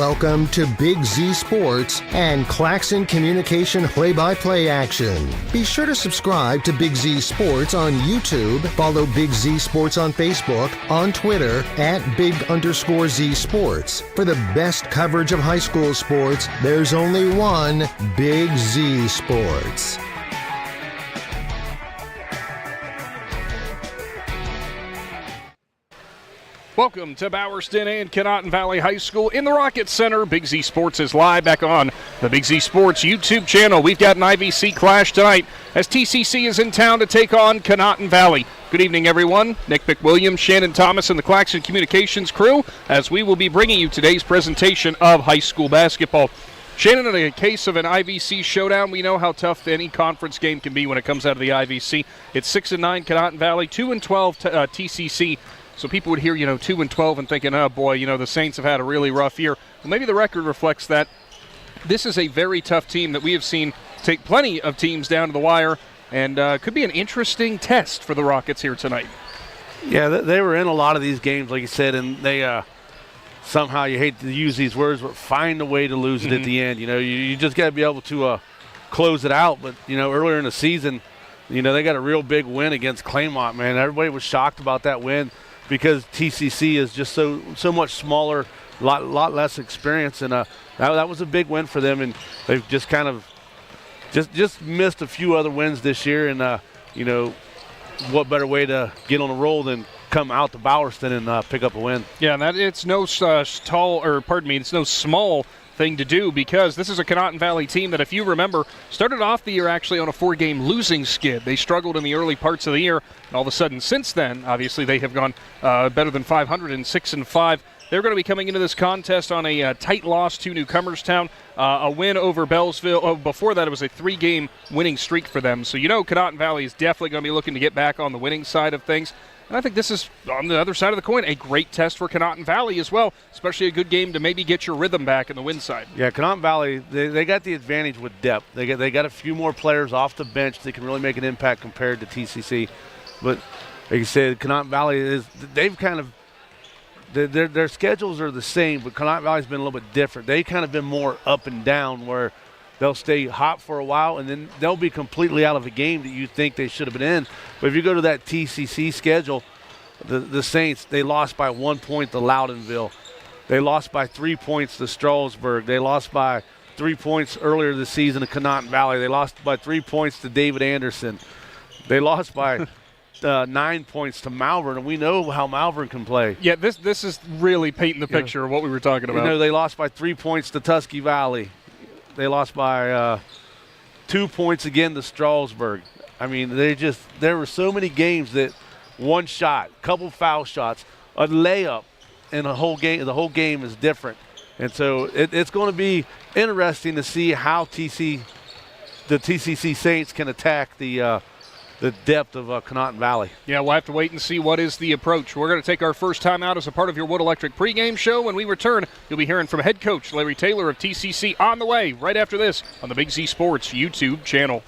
Welcome to Big Z Sports and Claxon Communication play-by-play action. Be sure to subscribe to Big Z Sports on YouTube, follow Big Z Sports on Facebook, on Twitter, @Big_Z Sports. For the best coverage of high school sports, there's only one Big Z Sports. Welcome to Bowerston and Conotton Valley High School in the Rocket Center. Big Z Sports is live back on the Big Z Sports YouTube channel. We've got an IVC clash tonight as T.C.C. is in town to take on Conotton Valley. Good evening, everyone. Nick McWilliams, Shannon Thomas, and the Claxon Communications crew as we will be bringing you today's presentation of high school basketball. Shannon, in a case of an IVC showdown, we know how tough any conference game can be when it comes out of the IVC. It's 6-9 Conotton Valley, 2-12 T.C.C. So people would hear, 2-12 and thinking, oh boy, the Saints have had a really rough year. Well, maybe the record reflects that. This is a very tough team that we have seen take plenty of teams down to the wire, and could be an interesting test for the Rockets here tonight. Yeah, they were in a lot of these games, like you said, and they somehow, you hate to use these words, but find a way to lose it at the end. You just got to be able to close it out. But, earlier in the season, they got a real big win against Claymont, man. Everybody was shocked about that win, because T.C.C. is just so much smaller, lot less experience, and that was a big win for them. And they've just kind of just missed a few other wins this year. And what better way to get on a roll than come out to Bowerston and pick up a win? Yeah, and it's no it's no small thing to do, because this is a Conotton Valley team that, if you remember, started off the year actually on a 4-game losing skid. They struggled in the early parts of the year, and all of a sudden since then, obviously, they have gone better than 500 and 6-5. They're going to be coming into this contest on a tight loss to Newcomerstown, a win over Bellsville. Before that, it was a 3-game winning streak for them. So Conotton Valley is definitely going to be looking to get back on the winning side of things. And I think this is, on the other side of the coin, a great test for Conotton Valley as well, especially a good game to maybe get your rhythm back in the win side. Yeah, Conotton Valley, they got the advantage with depth. They got a few more players off the bench that can really make an impact compared to T.C.C. But like you said, Conotton Valley they've kind of, their schedules are the same, but Conotton Valley's been a little bit different. They kind of been more up and down, where they'll stay hot for a while, and then they'll be completely out of a game that you think they should have been in. But if you go to that T.C.C. schedule, the Saints, they lost by 1 point to Loudonville. They lost by 3 points to Strasburg. They lost by 3 points earlier this season to Conotton Valley. They lost by 3 points to David Anderson. They lost by 9 points to Malvern, and we know how Malvern can play. Yeah, this is really painting the picture of what we were talking about. They lost by 3 points to Tusky Valley. They lost by 2 points again to Strasburg. I mean, there were so many games that one shot, couple foul shots, a layup, and the whole game is different. And so it's going to be interesting to see how the T.C.C. Saints can attack the depth of Conotton Valley. Yeah, we'll have to wait and see what is the approach. We're going to take our first time out as a part of your Wood Electric pregame show. When we return, you'll be hearing from head coach Larry Taylor of T.C.C. on the way right after this on the Big Z Sports YouTube channel.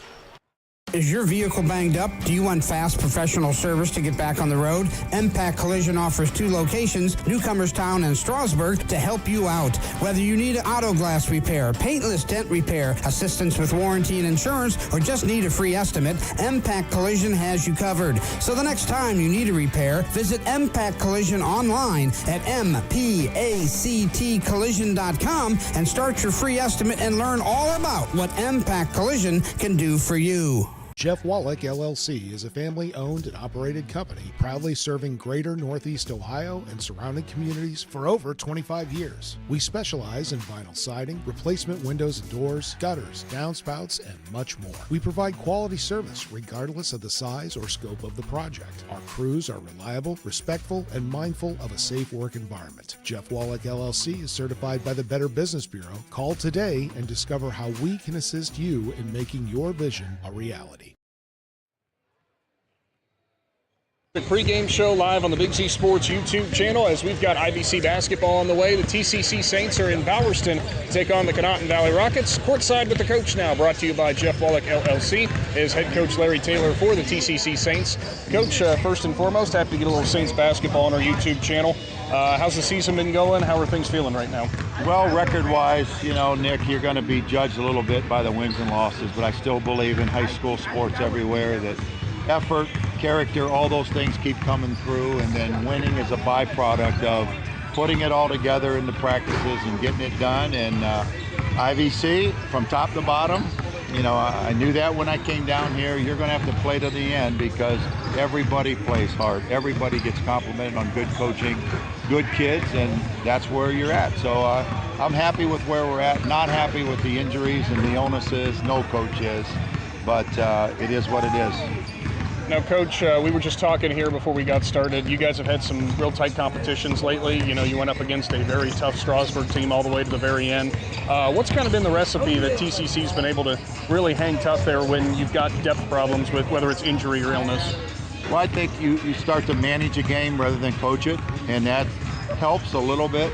Is your vehicle banged up? Do you want fast professional service to get back on the road? Impact Collision offers 2 locations, Newcomerstown and Strasburg, to help you out. Whether you need auto glass repair, paintless dent repair, assistance with warranty and insurance, or just need a free estimate, Impact Collision has you covered. So the next time you need a repair, visit Impact Collision online at mpactcollision.com and start your free estimate and learn all about what Impact Collision can do for you. Jeff Wallach, LLC, is a family-owned and operated company proudly serving greater Northeast Ohio and surrounding communities for over 25 years. We specialize in vinyl siding, replacement windows and doors, gutters, downspouts, and much more. We provide quality service regardless of the size or scope of the project. Our crews are reliable, respectful, and mindful of a safe work environment. Jeff Wallach, LLC is certified by the Better Business Bureau. Call today and discover how we can assist you in making your vision a reality. The pregame show live on the Big Z Sports YouTube channel as we've got IVC basketball on the way. The T.C.C. Saints are in Bowerston to take on the Conotton Valley Rockets. Courtside with the coach now, brought to you by Jeff Wallach LLC, is head coach Larry Taylor for the T.C.C. Saints. Coach, first and foremost, happy to get a little Saints basketball on our YouTube channel. How's the season been going? How are things feeling right now? Well, record-wise, Nick, you're going to be judged a little bit by the wins and losses, but I still believe in high school sports everywhere that effort, character, all those things keep coming through, and then winning is a byproduct of putting it all together in the practices and getting it done. And IVC, from top to bottom, I knew that when I came down here. You're going to have to play to the end because everybody plays hard. Everybody gets complimented on good coaching, good kids, and that's where you're at. So I'm happy with where we're at, not happy with the injuries and the illnesses. No coach is, but it is what it is. Now, Coach, we were just talking here before we got started. You guys have had some real tight competitions lately. You went up against a very tough Strasburg team all the way to the very end. What's kind of been the recipe that TCC's been able to really hang tough there when you've got depth problems with whether it's injury or illness? Well, I think you start to manage a game rather than coach it, and that helps a little bit.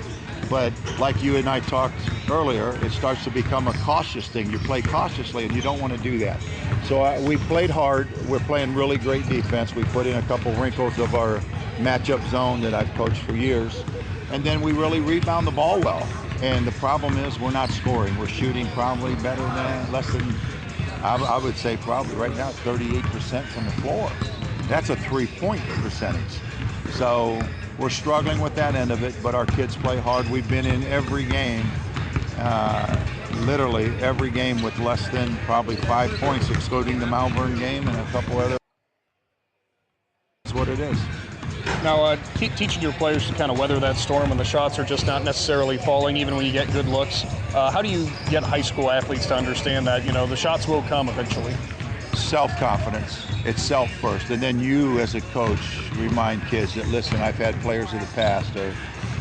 But like you and I talked earlier, it starts to become a cautious thing. You play cautiously, and you don't want to do that. So we played hard. We're playing really great defense. We put in a couple wrinkles of our matchup zone that I've coached for years. And then we really rebound the ball well. And the problem is we're not scoring. We're shooting probably better than, less than, I would say probably right now, 38% from the floor. That's a three-point percentage. So we're struggling with that end of it, but our kids play hard. We've been in every game, literally every game with less than probably 5 points, excluding the Malvern game and a couple other. That's what it is. Now, keep teaching your players to kind of weather that storm when the shots are just not necessarily falling, even when you get good looks. How do you get high school athletes to understand that, the shots will come eventually? Self-confidence. It's self first, and then you as a coach remind kids that, listen, I've had players of the past, or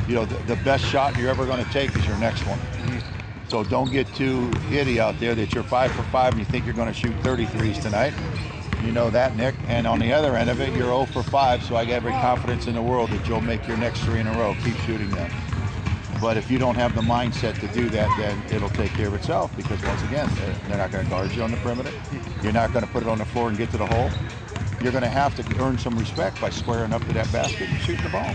the best shot you're ever going to take is your next one. So don't get too giddy out there that you're 5 for 5 and you think you're going to shoot 33s tonight. You know that, Nick. And on the other end of it, you're 0 for 5, so I got every confidence in the world that you'll make your next 3 in a row. Keep shooting them. But if you don't have the mindset to do that, then it'll take care of itself, because once again, they're not going to guard you on the perimeter. You're not going to put it on the floor and get to the hole. You're going to have to earn some respect by squaring up to that basket and shooting the ball.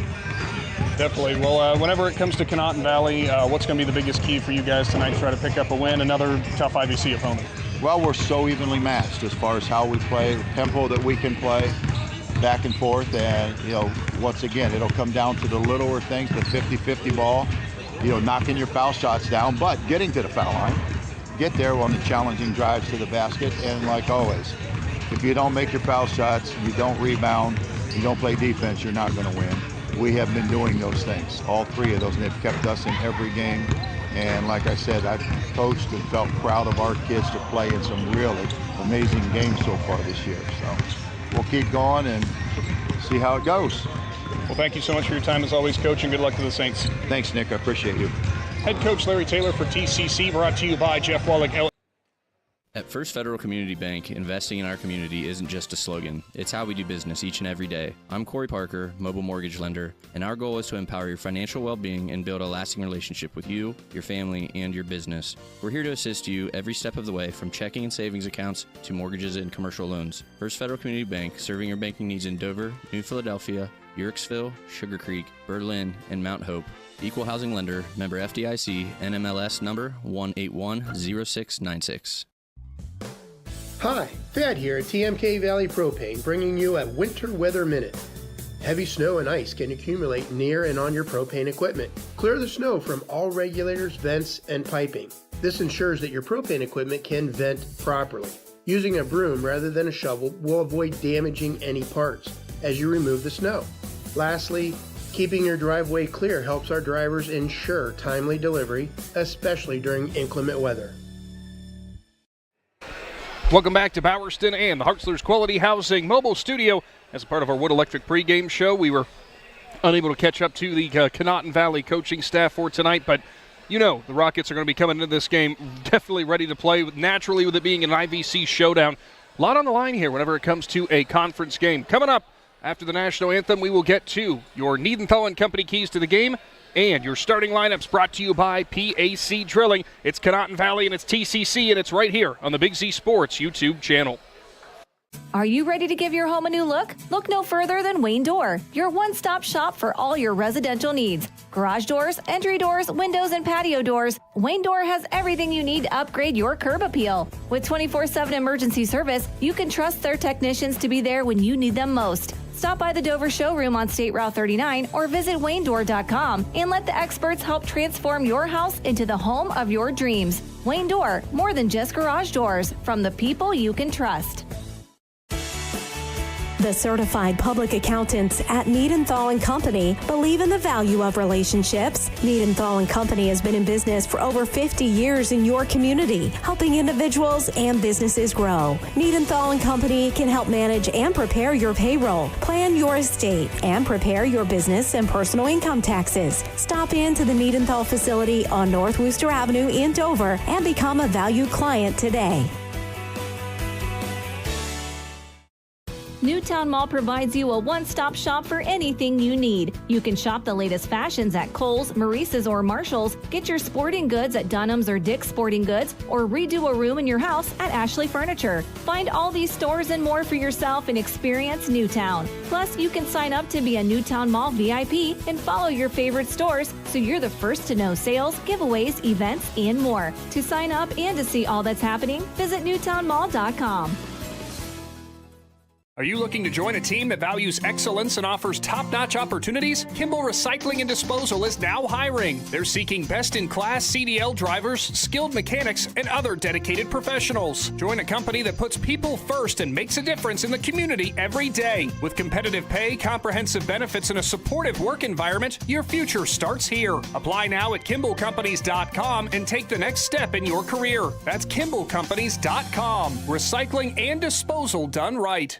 Definitely. Well, whenever it comes to Conotton Valley, what's going to be the biggest key for you guys tonight to try to pick up a win, another tough IVC opponent? Well, we're so evenly matched as far as how we play, the tempo that we can play, back and forth, and once again, it'll come down to the littler things, the 50-50 ball, knocking your foul shots down, but getting to the foul line, get there on the challenging drives to the basket, and like always, if you don't make your foul shots, you don't rebound, you don't play defense, you're not going to win. We have been doing those things, all 3 of those, and they've kept us in every game. And like I said, I've coached and felt proud of our kids to play in some really amazing games so far this year. So we'll keep going and see how it goes. Well, thank you so much for your time as always, Coach, and good luck to the Saints. Thanks, Nick. I appreciate you. Head coach Larry Taylor for TCC, brought to you by Jeff Wallach. At First Federal Community Bank, investing in our community isn't just a slogan. It's how we do business each and every day. I'm Corey Parker, mobile mortgage lender, and our goal is to empower your financial well-being and build a lasting relationship with you, your family, and your business. We're here to assist you every step of the way, from checking and savings accounts to mortgages and commercial loans. First Federal Community Bank, serving your banking needs in Dover, New Philadelphia, Yorksville, Sugar Creek, Berlin, and Mount Hope. Equal housing lender, member FDIC, NMLS number 1810696. Hi, Thad here at TMK Valley Propane, bringing you a winter weather minute. Heavy snow and ice can accumulate near and on your propane equipment. Clear the snow from all regulators, vents, and piping. This ensures that your propane equipment can vent properly. Using a broom rather than a shovel will avoid damaging any parts as you remove the snow. Lastly, keeping your driveway clear helps our drivers ensure timely delivery, especially during inclement weather. Welcome back to Bowerston and the Hartzler's Quality Housing Mobile Studio. As a part of our Wood Electric pregame show, we were unable to catch up to the Conotton Valley coaching staff for tonight, but the Rockets are going to be coming into this game definitely ready to play, naturally with it being an IVC showdown. A lot on the line here whenever it comes to a conference game. Coming up After the national anthem, we will get to your Needenthal and Company keys to the game and your starting lineups brought to you by PAC Drilling. It's Conotton Valley and it's T.C.C. and it's right here on the Big Z Sports YouTube channel. Are you ready to give your home a new look? Look no further than Wayne Door, your one-stop shop for all your residential needs. Garage doors, entry doors, windows, and patio doors. Wayne Door has everything you need to upgrade your curb appeal. With 24/7 emergency service, you can trust their technicians to be there when you need them most. Stop by the Dover showroom on State Route 39 or visit WayneDoor.com and let the experts help transform your house into the home of your dreams. Wayne Door, more than just garage doors, from the people you can trust. The certified public accountants at Needenthal & Company believe in the value of relationships. Needenthal & Company has been in business for over 50 years in your community, helping individuals and businesses grow. Needenthal & Company can help manage and prepare your payroll, plan your estate, and prepare your business and personal income taxes. Stop in to the Needenthal facility on North Worcester Avenue in Dover and become a valued client today. Newtown Mall provides you a one-stop shop for anything you need. You can shop the latest fashions at Kohl's, Maurice's, or Marshall's, get your sporting goods at Dunham's or Dick's Sporting Goods, or redo a room in your house at Ashley Furniture. Find all these stores and more for yourself and experience Newtown. Plus, you can sign up to be a Newtown Mall VIP and follow your favorite stores so you're the first to know sales, giveaways, events, and more. To sign up and to see all that's happening, visit newtownmall.com. Are you looking to join a team that values excellence and offers top-notch opportunities? Kimball Recycling and Disposal is now hiring. They're seeking best-in-class CDL drivers, skilled mechanics, and other dedicated professionals. Join a company that puts people first and makes a difference in the community every day. With competitive pay, comprehensive benefits, and a supportive work environment, your future starts here. Apply now at KimballCompanies.com and take the next step in your career. That's KimballCompanies.com. Recycling and disposal done right.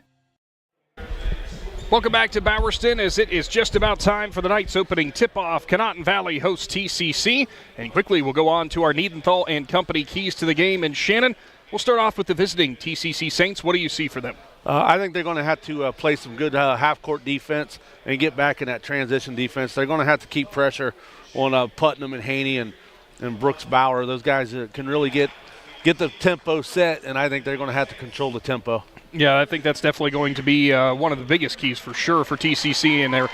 Welcome back to Bowerston, as it is just about time for the night's opening tip-off. Conotton Valley hosts T.C.C. And quickly we'll go on to our Needenthal and Company keys to the game. And Shannon, we'll start off with the visiting T.C.C. Saints. What do you see for them? I think they're going to have to play some good half-court defense and get back in that transition defense. They're going to have to keep pressure on Putnam and Haney and Brooks Bauer. Those guys can really get the tempo set, and I think they're going to have to control the tempo. Yeah, I think that's definitely going to be one of the biggest keys for sure for TCC and their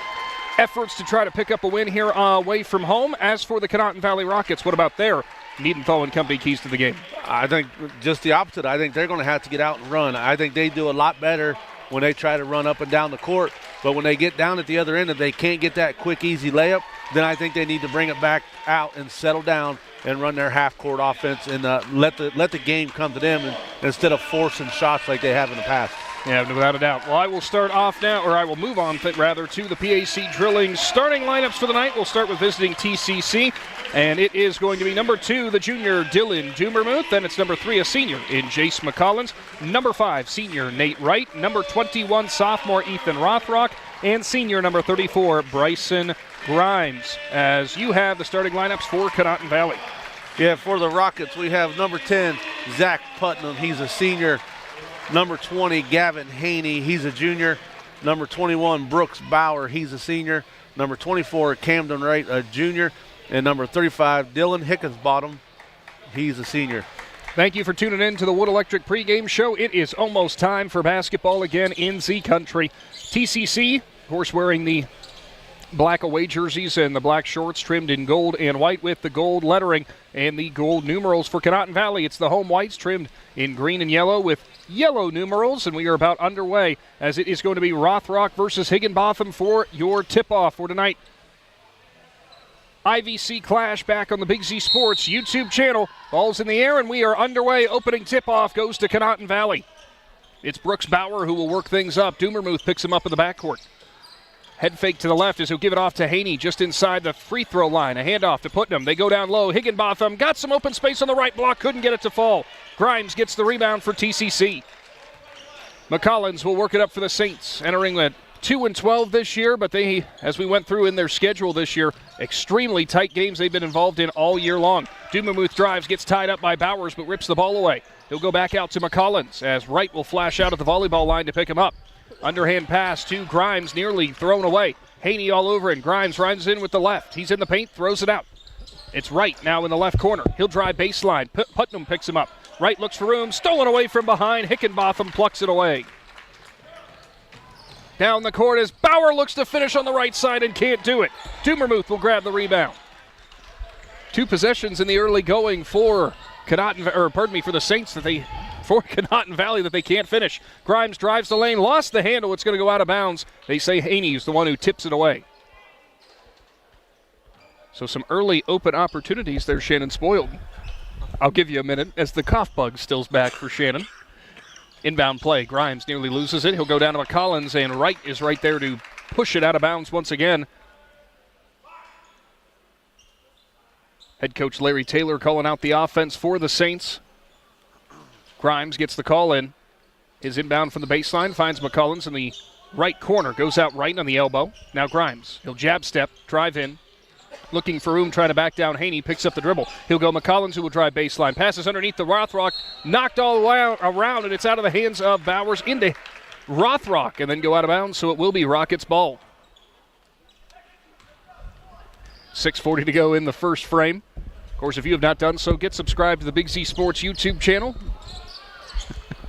efforts to try to pick up a win here away from home. As for the Conotton Valley Rockets, what about their Needenthal and Company keys to the game? I think just the opposite. I think they're going to have to get out and run. I think they do a lot better when they try to run up and down the court, but when they get down at the other end and they can't get that quick, easy layup, then I think they need to bring it back out and settle down and run their half-court offense and let the game come to them instead of forcing shots like they have in the past. Yeah, without a doubt. Well, I will start off now, or I will move on, rather, to the PAC Drilling starting lineups for the night. We'll start with visiting TCC, and it is going to be number 2, the junior Dylan Dumermuth. Then it's number 3, a senior in Jace McCollins. Number 5, senior Nate Wright. Number 21, sophomore Ethan Rothrock. And senior number 34, Bryson Grimes, as you have the starting lineups for Conotton Valley. Yeah, for the Rockets, we have number 10, Zach Putnam. He's a senior. Number 20, Gavin Haney. He's a junior. Number 21, Brooks Bauer. He's a senior. Number 24, Camden Wright, a junior. And number 35, Dylan Hickensbottom. He's a senior. Thank you for tuning in to the Wood Electric pregame show. It is almost time for basketball again in Z Country. TCC, of course, wearing the black away jerseys and the black shorts trimmed in gold and white with the gold lettering and the gold numerals. For Conotton Valley, it's the home whites trimmed in green and yellow with yellow numerals, and we are about underway as it is going to be Rothrock versus Higginbotham for your tip-off for tonight. IVC Clash back on the Big Z Sports YouTube channel. Ball's in the air, and we are underway. Opening tip-off goes to Conotton Valley. It's Brooks Bauer who will work things up. Dumermuth picks him up in the backcourt. Head fake to the left as he'll give it off to Haney just inside the free throw line. A handoff to Putnam. They go down low. Higginbotham got some open space on the right block. Couldn't get it to fall. Grimes gets the rebound for TCC. McCollins will work it up for the Saints. Entering at 2-12 this year, but they, as we went through in their schedule this year, extremely tight games they've been involved in all year long. Dumermuth drives, gets tied up by Bowers, but rips the ball away. He'll go back out to McCollins as Wright will flash out at the volleyball line to pick him up. Underhand pass to Grimes, nearly thrown away. Haney all over, and Grimes runs in with the left. He's in the paint, throws it out. It's Wright now in the left corner. He'll drive baseline. Putnam picks him up. Wright looks for room, stolen away from behind. Hickenbotham plucks it away. Down the court as Bauer looks to finish on the right side and can't do it. Dumermuth will grab the rebound. 2 possessions in the early going for for the Saints for Conotton Valley that they can't finish. Grimes drives the lane, lost the handle. It's going to go out of bounds. They say Haney is the one who tips it away. So some early open opportunities there, Shannon spoiled. I'll give you a minute as the cough bug stills back for Shannon. Inbound play. Grimes nearly loses it. He'll go down to McCollins, and Wright is right there to push it out of bounds once again. Head coach Larry Taylor calling out the offense for the Saints. Grimes gets the call in. His inbound from the baseline finds McCollins in the right corner. Goes out right on the elbow. Now Grimes. He'll jab step, drive in. Looking for room, trying to back down Haney. Picks up the dribble. He'll go McCollins, who will drive baseline. Passes underneath the Rothrock. Knocked all the way around, and it's out of the hands of Bowers into Rothrock, and then go out of bounds, so it will be Rockets ball. 6:40 to go in the first frame. Of course, if you have not done so, get subscribed to the Big Z Sports YouTube channel.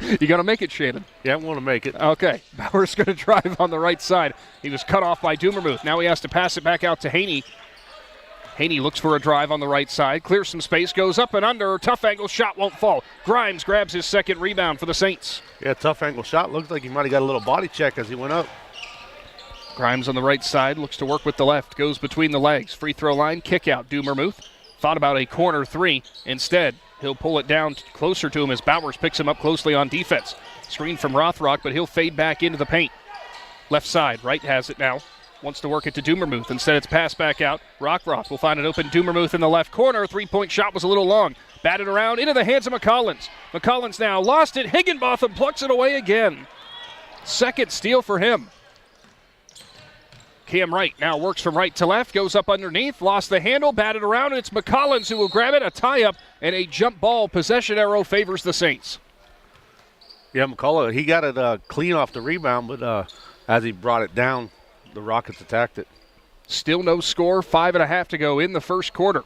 You going to make it, Shannon? Yeah, I'm going to make it. Okay. Bowers going to drive on the right side. He was cut off by Dumermuth. Now he has to pass it back out to Haney. Haney looks for a drive on the right side. Clears some space, goes up and under. Tough angle shot won't fall. Grimes grabs his second rebound for the Saints. Yeah, tough angle shot. Looks like he might have got a little body check as he went up. Grimes on the right side, looks to work with the left. Goes between the legs. Free throw line, kick out. Dumermuth thought about a corner 3. Instead, he'll pull it down closer to him as Bowers picks him up closely on defense. Screen from Rothrock, but he'll fade back into the paint. Left side, Wright has it now. Wants to work it to Dumermuth. Instead, it's passed back out. Rothrock will find an open Dumermuth in the left corner. 3-point shot was a little long. Batted around into the hands of McCollins. McCollins now lost it. Higginbotham plucks it away again. Second steal for him. Cam Wright now works from right to left. Goes up underneath. Lost the handle. Batted around, and it's McCollins who will grab it. A tie-up and a jump ball. Possession arrow favors the Saints. Yeah, McCullough, he got it clean off the rebound, but as he brought it down, the Rockets attacked it. Still no score, 5.5 to go in the first quarter.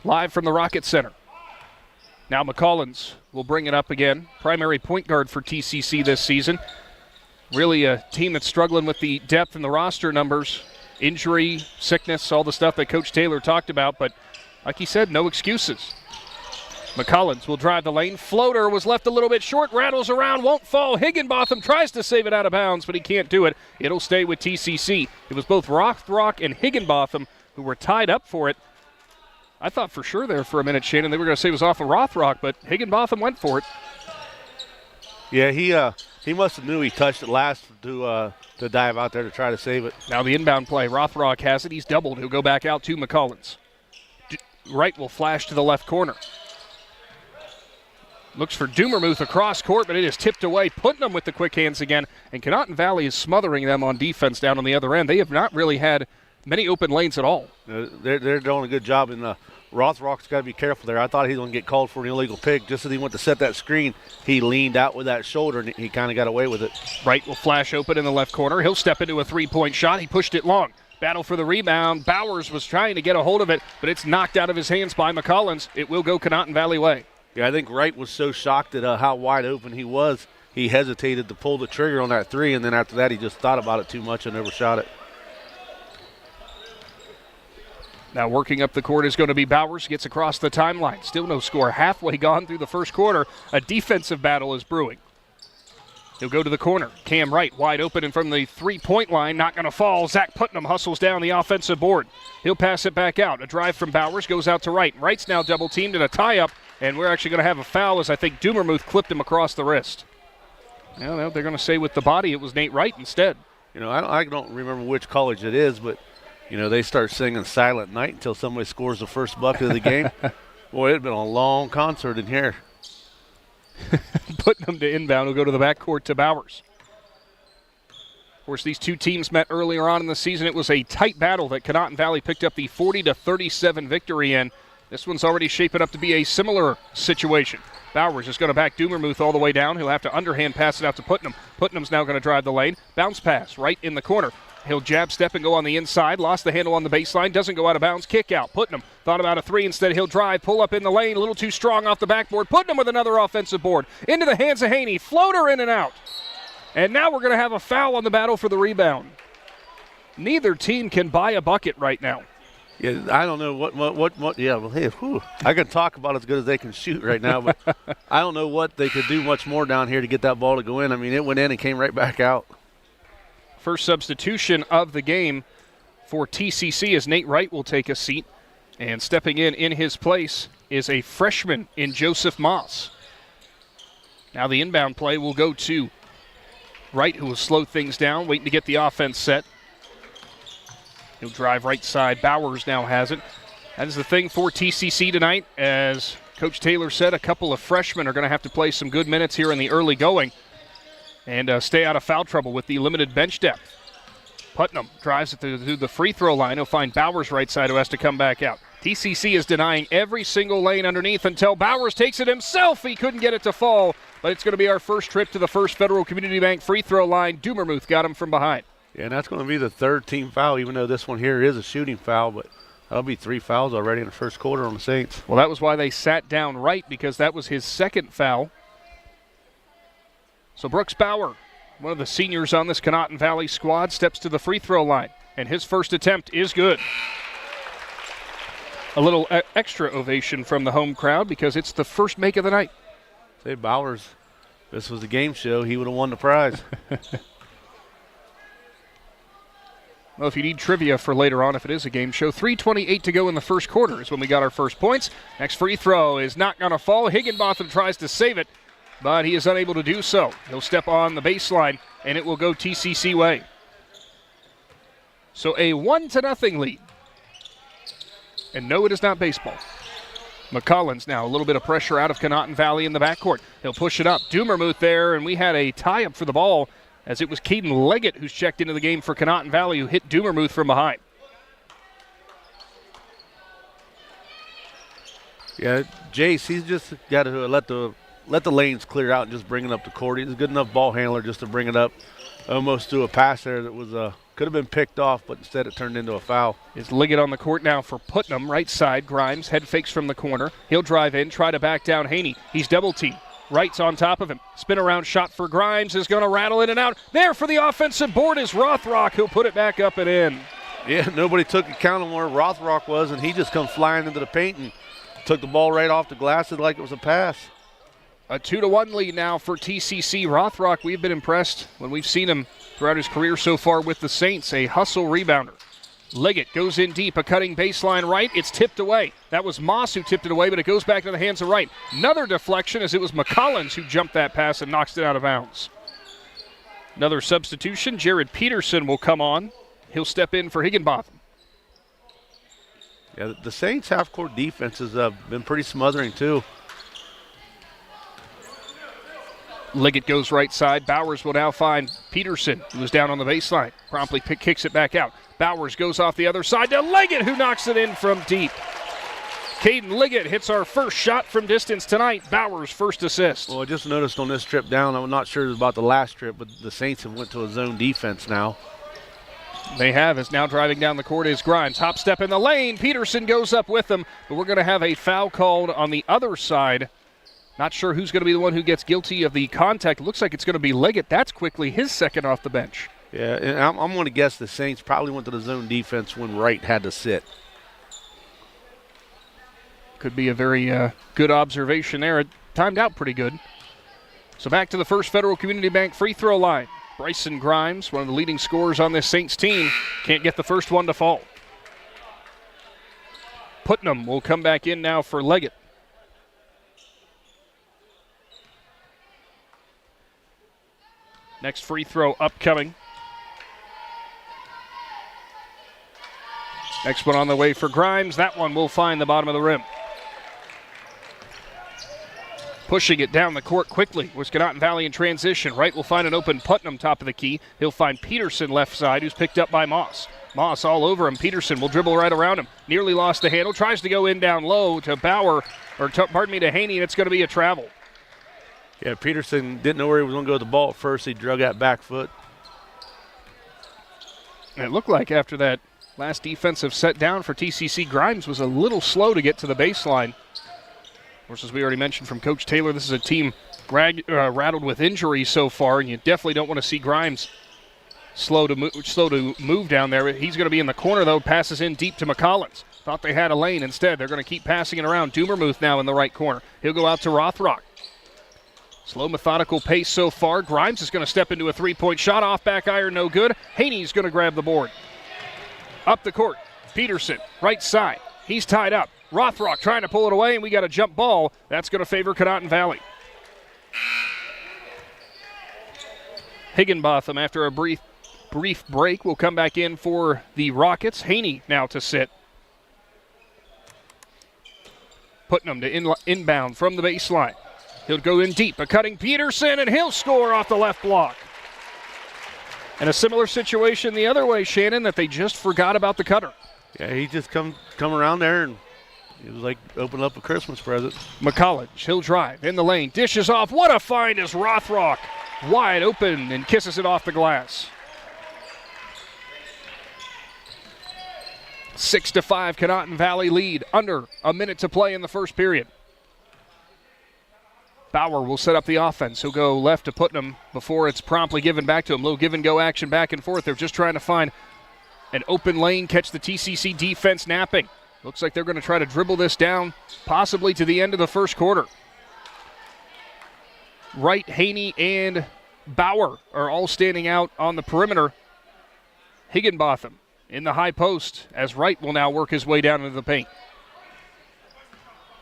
Live from the Rockets Center. Now McCollins will bring it up again. Primary point guard for T.C.C. this season. Really a team that's struggling with the depth in the roster numbers. Injury, sickness, all the stuff that Coach Taylor talked about. But like he said, no excuses. McCollins will drive the lane. Floater was left a little bit short. Rattles around, won't fall. Higginbotham tries to save it out of bounds, but he can't do it. It'll stay with T.C.C. It was both Rothrock and Higginbotham who were tied up for it. I thought for sure there for a minute, Shannon, they were going to say it was off of Rothrock, but Higginbotham went for it. Yeah, he must have knew he touched it last to dive out there to try to save it. Now the inbound play. Rothrock has it. He's doubled. He'll go back out to McCollins. Wright will flash to the left corner. Looks for Dumermuth across court, but it is tipped away. Putnam with the quick hands again, and Conotton Valley is smothering them on defense down on the other end. They have not really had many open lanes at all. They're doing a good job, and Rothrock's got to be careful there. I thought he was going to get called for an illegal pick. Just as he went to set that screen, he leaned out with that shoulder, and he kind of got away with it. Wright will flash open in the left corner. He'll step into a three-point shot. He pushed it long. Battle for the rebound. Bowers was trying to get a hold of it, but it's knocked out of his hands by McCollins. It will go Conotton Valley way. Yeah, I think Wright was so shocked at how wide open he was, he hesitated to pull the trigger on that 3, and then after that he just thought about it too much and never shot it. Now working up the court is going to be Bowers. Gets across the timeline. Still no score. Halfway gone through the first quarter. A defensive battle is brewing. He'll go to the corner. Cam Wright wide open and from the three-point line. Not going to fall. Zach Putnam hustles down the offensive board. He'll pass it back out. A drive from Bowers goes out to Wright. Wright's now double-teamed in a tie-up, and we're actually going to have a foul as I think Dumermuth clipped him across the wrist. Now they're going to say with the body it was Nate Wright instead. You know, I don't remember which college it is, but, you know, they start singing Silent Night until somebody scores the first bucket of the game. Boy, it'd been a long concert in here. Putting them to inbound. Will go to the backcourt to Bowers. Of course, these two teams met earlier on in the season. It was a tight battle that Conotton Valley picked up the 40-37 victory in. This one's already shaping up to be a similar situation. Bowers is going to back Dumermuth all the way down. He'll have to underhand pass it out to Putnam. Putnam's now going to drive the lane. Bounce pass right in the corner. He'll jab step and go on the inside. Lost the handle on the baseline. Doesn't go out of bounds. Kick out. Putnam thought about a three. Instead, he'll drive. Pull up in the lane. A little too strong off the backboard. Putnam with another offensive board. Into the hands of Haney. Floater in and out. And now we're going to have a foul on the battle for the rebound. Neither team can buy a bucket right now. Yeah, I don't know what. Yeah, well, hey, whew, I can talk about as good as they can shoot right now, but I don't know what they could do much more down here to get that ball to go in. I mean, it went in and came right back out. First substitution of the game for T.C.C. as Nate Wright will take a seat. And stepping in his place is a freshman in Joseph Moss. Now the inbound play will go to Wright, who will slow things down, waiting to get the offense set. He'll drive right side. Bowers now has it. That is the thing for T.C.C. tonight. As Coach Taylor said, a couple of freshmen are going to have to play some good minutes here in the early going and stay out of foul trouble with the limited bench depth. Putnam drives it to the free throw line. He'll find Bowers right side, who has to come back out. T.C.C. is denying every single lane underneath until Bowers takes it himself. He couldn't get it to fall, but it's going to be our first trip to the First Federal Community Bank free throw line. Dumermuth got him from behind. Yeah, and that's going to be the third team foul, even though this one here is a shooting foul, but that'll be 3 fouls already in the first quarter on the Saints. Well, that was why they sat down Wright, because that was his second foul. So Brooks Bauer, one of the seniors on this Conotton Valley squad, steps to the free throw line, and his first attempt is good. A little extra ovation from the home crowd because it's the first make of the night. Say Bowers, if this was a game show, he would have won the prize. Well, if you need trivia for later on, if it is a game show, 3:28 to go in the first quarter is when we got our first points. Next free throw is not going to fall. Higginbotham tries to save it, but he is unable to do so. He'll step on the baseline, and it will go T.C.C. way. So a 1-0 lead. And no, it is not baseball. McCollins now, a little bit of pressure out of Conotton Valley in the backcourt. He'll push it up. Dumermuth there, and we had a tie-up for the ball as it was Caden Leggett who's checked into the game for Conotton Valley, who hit Dumermuth from behind. Yeah, Jace, he's just got to let the lanes clear out and just bring it up the court. He's a good enough ball handler just to bring it up. Almost threw a pass there that was could have been picked off, but instead it turned into a foul. It's Liggett on the court now for Putnam, right side. Grimes, head fakes from the corner. He'll drive in, try to back down Haney. He's double-teamed. Wright's on top of him. Spin around shot for Grimes is going to rattle in and out. There for the offensive board is Rothrock, who'll put it back up and in. Yeah, nobody took account of where Rothrock was, and he just come flying into the paint and took the ball right off the glass like it was a pass. A 2-1 lead now for TCC. Rothrock, we've been impressed when we've seen him throughout his career so far with the Saints, a hustle rebounder. Liggett goes in deep, a cutting baseline right. It's tipped away. That was Moss who tipped it away, but it goes back to the hands of Wright. Another deflection as it was McCollins who jumped that pass and knocks it out of bounds. Another substitution. Jared Peterson will come on. He'll step in for Higginbotham. Yeah, the Saints half-court defense has been pretty smothering too. Liggett goes right side. Bowers will now find Peterson, who was down on the baseline. Promptly kicks it back out. Bowers goes off the other side to Liggett, who knocks it in from deep. Caden Liggett hits our first shot from distance tonight. Bowers' first assist. Well, I just noticed on this trip down, I'm not sure about the last trip, but the Saints have went to a zone defense now. They have, as now driving down the court is Grimes. Hop step in the lane. Peterson goes up with them, but we're going to have a foul called on the other side. Not sure who's going to be the one who gets guilty of the contact. Looks like it's going to be Liggett. That's quickly his second off the bench. Yeah, and I'm going to guess the Saints probably went to the zone defense when Wright had to sit. Could be a very good observation there. It timed out pretty good. So back to the First Federal Community Bank free throw line. Bryson Grimes, one of the leading scorers on this Saints team, can't get the first one to fall. Putnam will come back in now for Leggett. Next free throw upcoming. Next one on the way for Grimes. That one will find the bottom of the rim. Pushing it down the court quickly was Conotton Valley in transition. Wright will find an open Putnam top of the key. He'll find Peterson left side, who's picked up by Moss. Moss all over him. Peterson will dribble right around him. Nearly lost the handle. Tries to go in down low to Bauer, to Haney, and it's going to be a travel. Yeah, Peterson didn't know where he was going to go with the ball at first. He drug that back foot. And it looked like after that last defensive set down for T.C.C., Grimes was a little slow to get to the baseline. Of course, as we already mentioned from Coach Taylor, this is a team rattled with injuries so far, and you definitely don't want to see Grimes slow to move down there. He's going to be in the corner, though. Passes in deep to McCollins. Thought they had a lane. Instead, they're going to keep passing it around. Dumermuth now in the right corner. He'll go out to Rothrock. Slow, methodical pace so far. Grimes is going to step into a three-point shot. Off back iron, no good. Haney's going to grab the board. Up the court, Peterson, right side. He's tied up. Rothrock trying to pull it away, and we got a jump ball. That's going to favor Conotton Valley. Higginbotham, after a brief break, will come back in for the Rockets. Haney now to sit. Putnam to inbound from the baseline. He'll go in deep, a cutting Peterson, and he'll score off the left block. And a similar situation the other way, Shannon, that they just forgot about the cutter. Yeah, he just come around there, and it was like opening up a Christmas present. McCollins, he'll drive in the lane, dishes off. What a find is Rothrock. Wide open and kisses it off the glass. 6-5 Conotton Valley lead. Under a minute to play in the first period. Bauer will set up the offense. He'll go left to Putnam before it's promptly given back to him. Little give-and-go action back and forth. They're just trying to find an open lane, catch the T.C.C. defense napping. Looks like they're going to try to dribble this down, possibly to the end of the first quarter. Wright, Haney, and Bauer are all standing out on the perimeter. Higginbotham in the high post as Wright will now work his way down into the paint.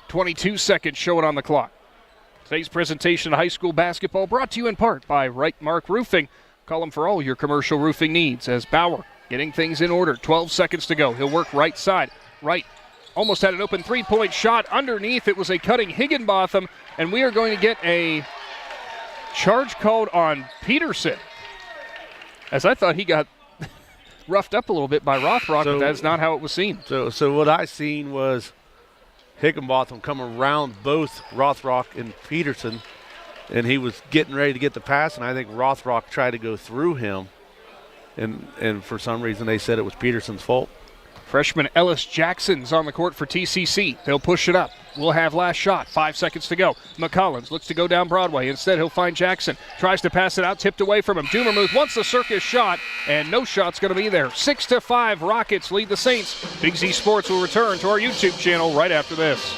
22 seconds showing on the clock. Today's presentation of high school basketball brought to you in part by Wright Mark Roofing. Call them for all your commercial roofing needs as Bauer getting things in order. 12 seconds to go. He'll work right side. Wright almost had an open three-point shot underneath. It was a cutting Higginbotham, and we are going to get a charge called on Peterson, as I thought he got roughed up a little bit by Rothrock, but that's not how it was seen. So what I seen was Higginbotham come around both Rothrock and Peterson, and he was getting ready to get the pass, and I think Rothrock tried to go through him, and for some reason they said it was Peterson's fault. Freshman Ellis Jackson's on the court for T.C.C. They'll push it up. We'll have last shot. 5 seconds to go. McCollins looks to go down Broadway. Instead, he'll find Jackson. Tries to pass it out, tipped away from him. Dumermuth wants the circus shot, and no shot's going to be there. 6-5, Rockets lead the Saints. Big Z Sports will return to our YouTube channel right after this.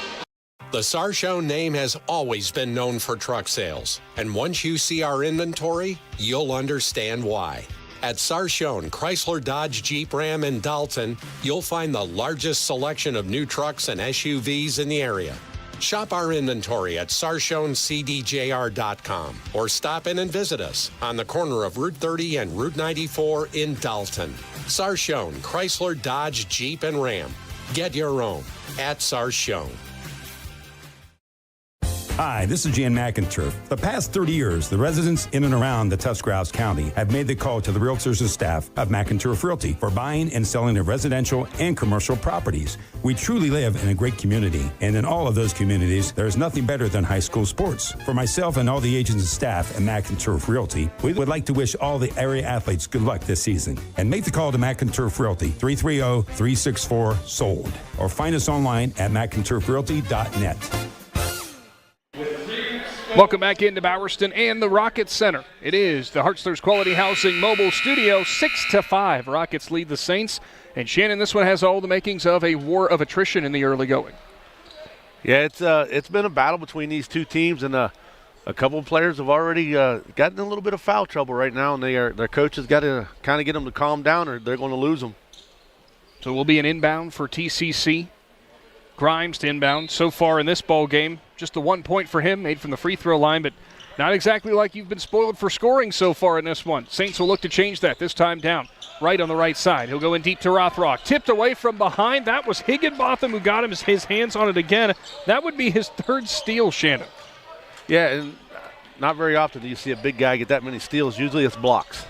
The Sarchone name has always been known for truck sales, and once you see our inventory, you'll understand why. At Sarchone Chrysler Dodge Jeep Ram in Dalton, you'll find the largest selection of new trucks and SUVs in the area. Shop our inventory at sarchonecdjr.com or stop in and visit us on the corner of Route 30 and Route 94 in Dalton. Sarchone Chrysler Dodge Jeep and Ram. Get your own at Sarchone. Hi, this is Jan McInturf. The past 30 years, the residents in and around the Tuscarawas County have made the call to the realtors and staff of McInturf Realty for buying and selling of residential and commercial properties. We truly live in a great community, and in all of those communities, there is nothing better than high school sports. For myself and all the agents and staff at McInturf Realty, we would like to wish all the area athletes good luck this season. And make the call to McInturf Realty, 330-364-SOLD, or find us online at McInturfRealty.net. Welcome back into Bowerston and the Rockets Center. It is the Hartzler's Quality Housing Mobile Studio. 6-5. Rockets lead the Saints. And Shannon, this one has all the makings of a war of attrition in the early going. Yeah, it's been a battle between these two teams, and a couple of players have already gotten in a little bit of foul trouble right now, and their coaches got to kind of get them to calm down, or they're going to lose them. So it will be an inbound for T.C.C. Grimes to inbound. So far in this ball game, just the 1 point for him, made from the free throw line, but not exactly like you've been spoiled for scoring so far in this one. Saints will look to change that, this time down. Right on the right side. He'll go in deep to Rothrock. Tipped away from behind. That was Higginbotham who got his hands on it again. That would be his third steal, Shannon. Yeah, and not very often do you see a big guy get that many steals. Usually it's blocks.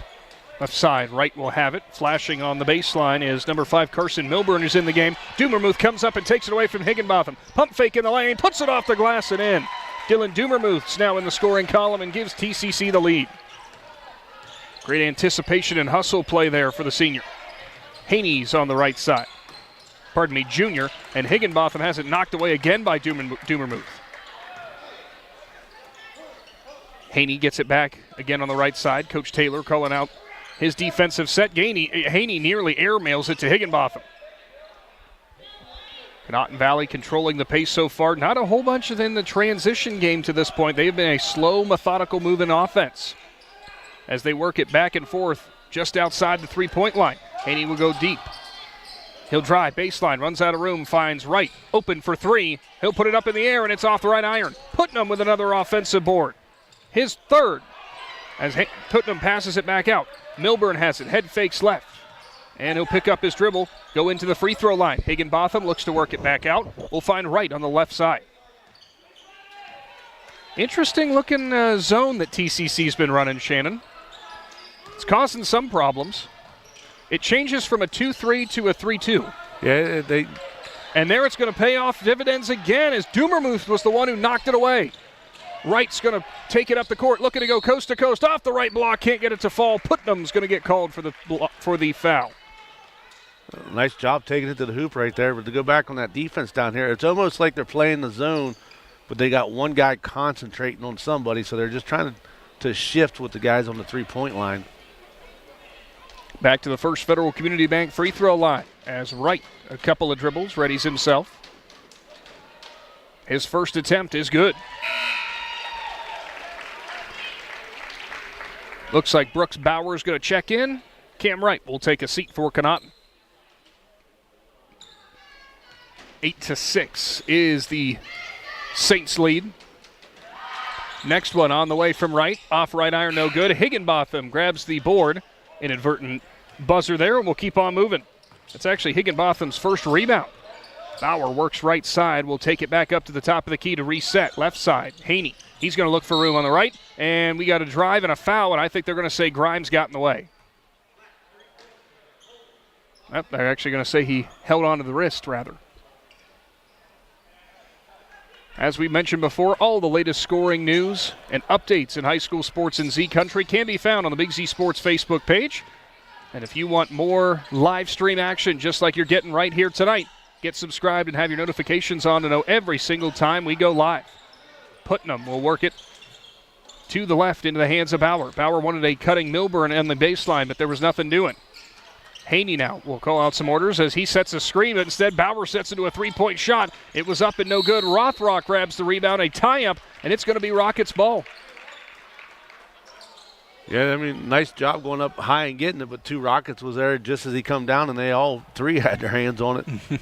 Left side, Wright will have it. Flashing on the baseline is number 5, Carson Milburn, who's in the game. Dumermuth comes up and takes it away from Higginbotham. Pump fake in the lane, puts it off the glass and in. Dylan Dumermuth's now in the scoring column and gives TCC the lead. Great anticipation and hustle play there for the senior. Haney's on the right side. Junior. And Higginbotham has it knocked away again by Dumermuth. Haney gets it back again on the right side. Coach Taylor calling out his defensive set. Haney nearly airmails it to Higginbotham. Conotton Valley controlling the pace so far. Not a whole bunch in the transition game to this point. They've been a slow, methodical moving offense as they work it back and forth just outside the three-point line. Haney will go deep. He'll drive, baseline, runs out of room, finds Wright, open for three. He'll put it up in the air, and it's off the right iron. Putnam with another offensive board. His third, as Putnam passes it back out. Milburn has it, head fakes left. And he'll pick up his dribble, go into the free throw line. Higginbotham looks to work it back out. We'll find Wright on the left side. Interesting looking zone that TCC's been running, Shannon. It's causing some problems. It changes from a 2-3 to a 3-2. Yeah, and there it's going to pay off dividends again as Dumermuth was the one who knocked it away. Wright's going to take it up the court, looking to go coast to coast off the right block, can't get it to fall. Putnam's going to get called for the foul. Nice job taking it to the hoop right there, but to go back on that defense down here, it's almost like they're playing the zone, but they got one guy concentrating on somebody, so they're just trying to shift with the guys on the three-point line. Back to the First Federal Community Bank free throw line as Wright, a couple of dribbles, readies himself. His first attempt is good. Looks like Brooks Bauer's going to check in. Cam Wright will take a seat for Conotton. 8-6 is the Saints lead. Next one on the way from Wright. Off right iron, no good. Higginbotham grabs the board. Inadvertent buzzer there, and we'll keep on moving. It's actually Higginbotham's first rebound. Bauer works right side. We'll take it back up to the top of the key to reset. Left side, Haney. He's going to look for room on the right, and we got a drive and a foul, and I think they're going to say Grimes got in the way. They're actually going to say he held on to the wrist, rather. As we mentioned before, all the latest scoring news and updates in high school sports in Z Country can be found on the Big Z Sports Facebook page. And if you want more live stream action just like you're getting right here tonight, get subscribed and have your notifications on to know every single time we go live. Putnam will work it to the left into the hands of Bauer. Bauer wanted a cutting Milburn on the baseline, but there was nothing doing. Haney now will call out some orders as he sets a screen, but instead Bauer sets into a three-point shot. It was up and no good. Rothrock grabs the rebound, a tie-up, and it's going to be Rockets' ball. Yeah, I mean, nice job going up high and getting it, but two Rockets was there just as he come down, and they all three had their hands on it.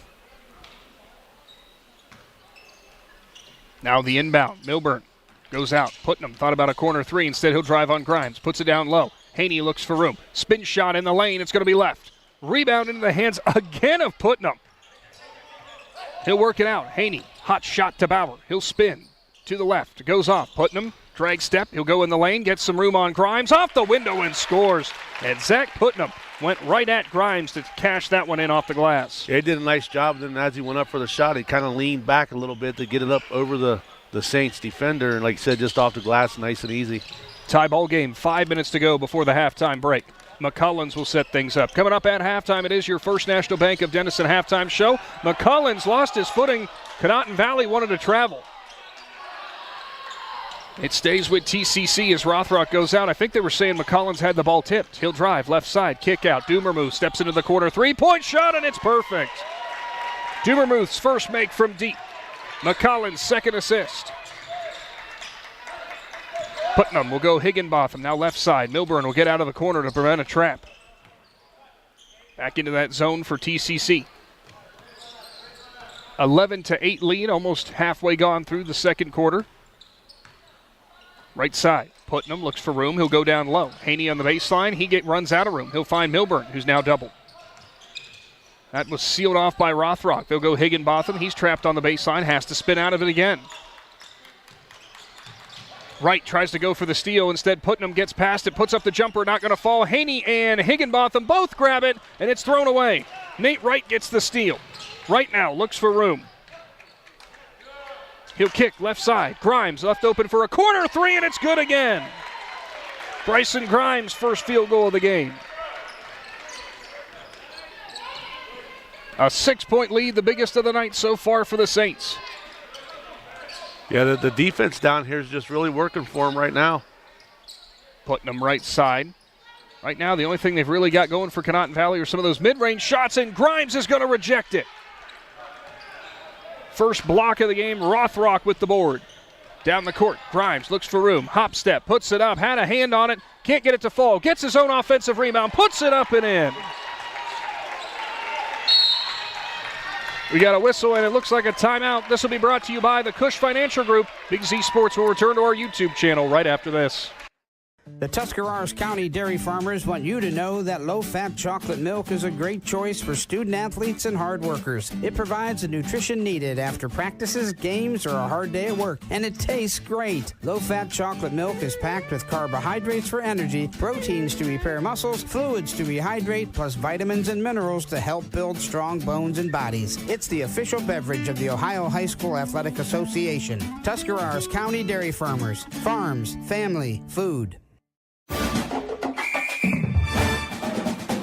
Now the inbound. Milburn goes out. Putnam thought about a corner three. Instead, he'll drive on Grimes. Puts it down low. Haney looks for room. Spin shot in the lane. It's going to be left. Rebound into the hands again of Putnam. He'll work it out. Haney, hot shot to Bauer. He'll spin to the left. It goes off. Putnam, drag step. He'll go in the lane, gets some room on Grimes. Off the window and scores. And Zach Putnam went right at Grimes to cash that one in off the glass. Yeah, he did a nice job. Then as he went up for the shot, he kind of leaned back a little bit to get it up over the Saints defender. And like you said, just off the glass, nice and easy. Tie ball game, 5 minutes to go before the halftime break. McCullins will set things up. Coming up at halftime, it is your First National Bank of Denison halftime show. McCullins lost his footing. Conotton Valley wanted to travel. It stays with TCC as Rothrock goes out. I think they were saying McCullins had the ball tipped. He'll drive, left side, kick out. Dumermuth steps into the corner, three-point shot, and it's perfect. Dumermuth's first make from deep. McCullins' second assist. Putnam will go Higginbotham, now left side. Milburn will get out of the corner to prevent a trap. Back into that zone for TCC. 11-8 lead, almost halfway gone through the second quarter. Right side, Putnam looks for room. He'll go down low. Haney on the baseline. He runs out of room. He'll find Milburn, who's now doubled. That was sealed off by Rothrock. They'll go Higginbotham. He's trapped on the baseline, has to spin out of it again. Wright tries to go for the steal. Instead, Putnam gets past it, puts up the jumper, not going to fall. Haney and Higginbotham both grab it, and it's thrown away. Nate Wright gets the steal. Wright now looks for room. He'll kick left side. Grimes left open for a corner three, and it's good again. Bryson Grimes' first field goal of the game. A 6-point lead, the biggest of the night so far for the Saints. Yeah, the defense down here is just really working for them right now. Putnam right side. Right now, the only thing they've really got going for Conotton Valley are some of those mid-range shots, and Grimes is going to reject it. First block of the game, Rothrock with the board. Down the court, Grimes looks for room. Hop step, puts it up, had a hand on it, can't get it to fall. Gets his own offensive rebound, puts it up and in. We got a whistle, and it looks like a timeout. This will be brought to you by the Cush Financial Group. Big Z Sports will return to our YouTube channel right after this. The Tuscarawas County dairy farmers want you to know that low-fat chocolate milk is a great choice for student-athletes and hard workers. It provides the nutrition needed after practices, games, or a hard day at work, and it tastes great. Low-fat chocolate milk is packed with carbohydrates for energy, proteins to repair muscles, fluids to rehydrate, plus vitamins and minerals to help build strong bones and bodies. It's the official beverage of the Ohio High School Athletic Association. Tuscarawas County Dairy Farmers. Farms, family, food.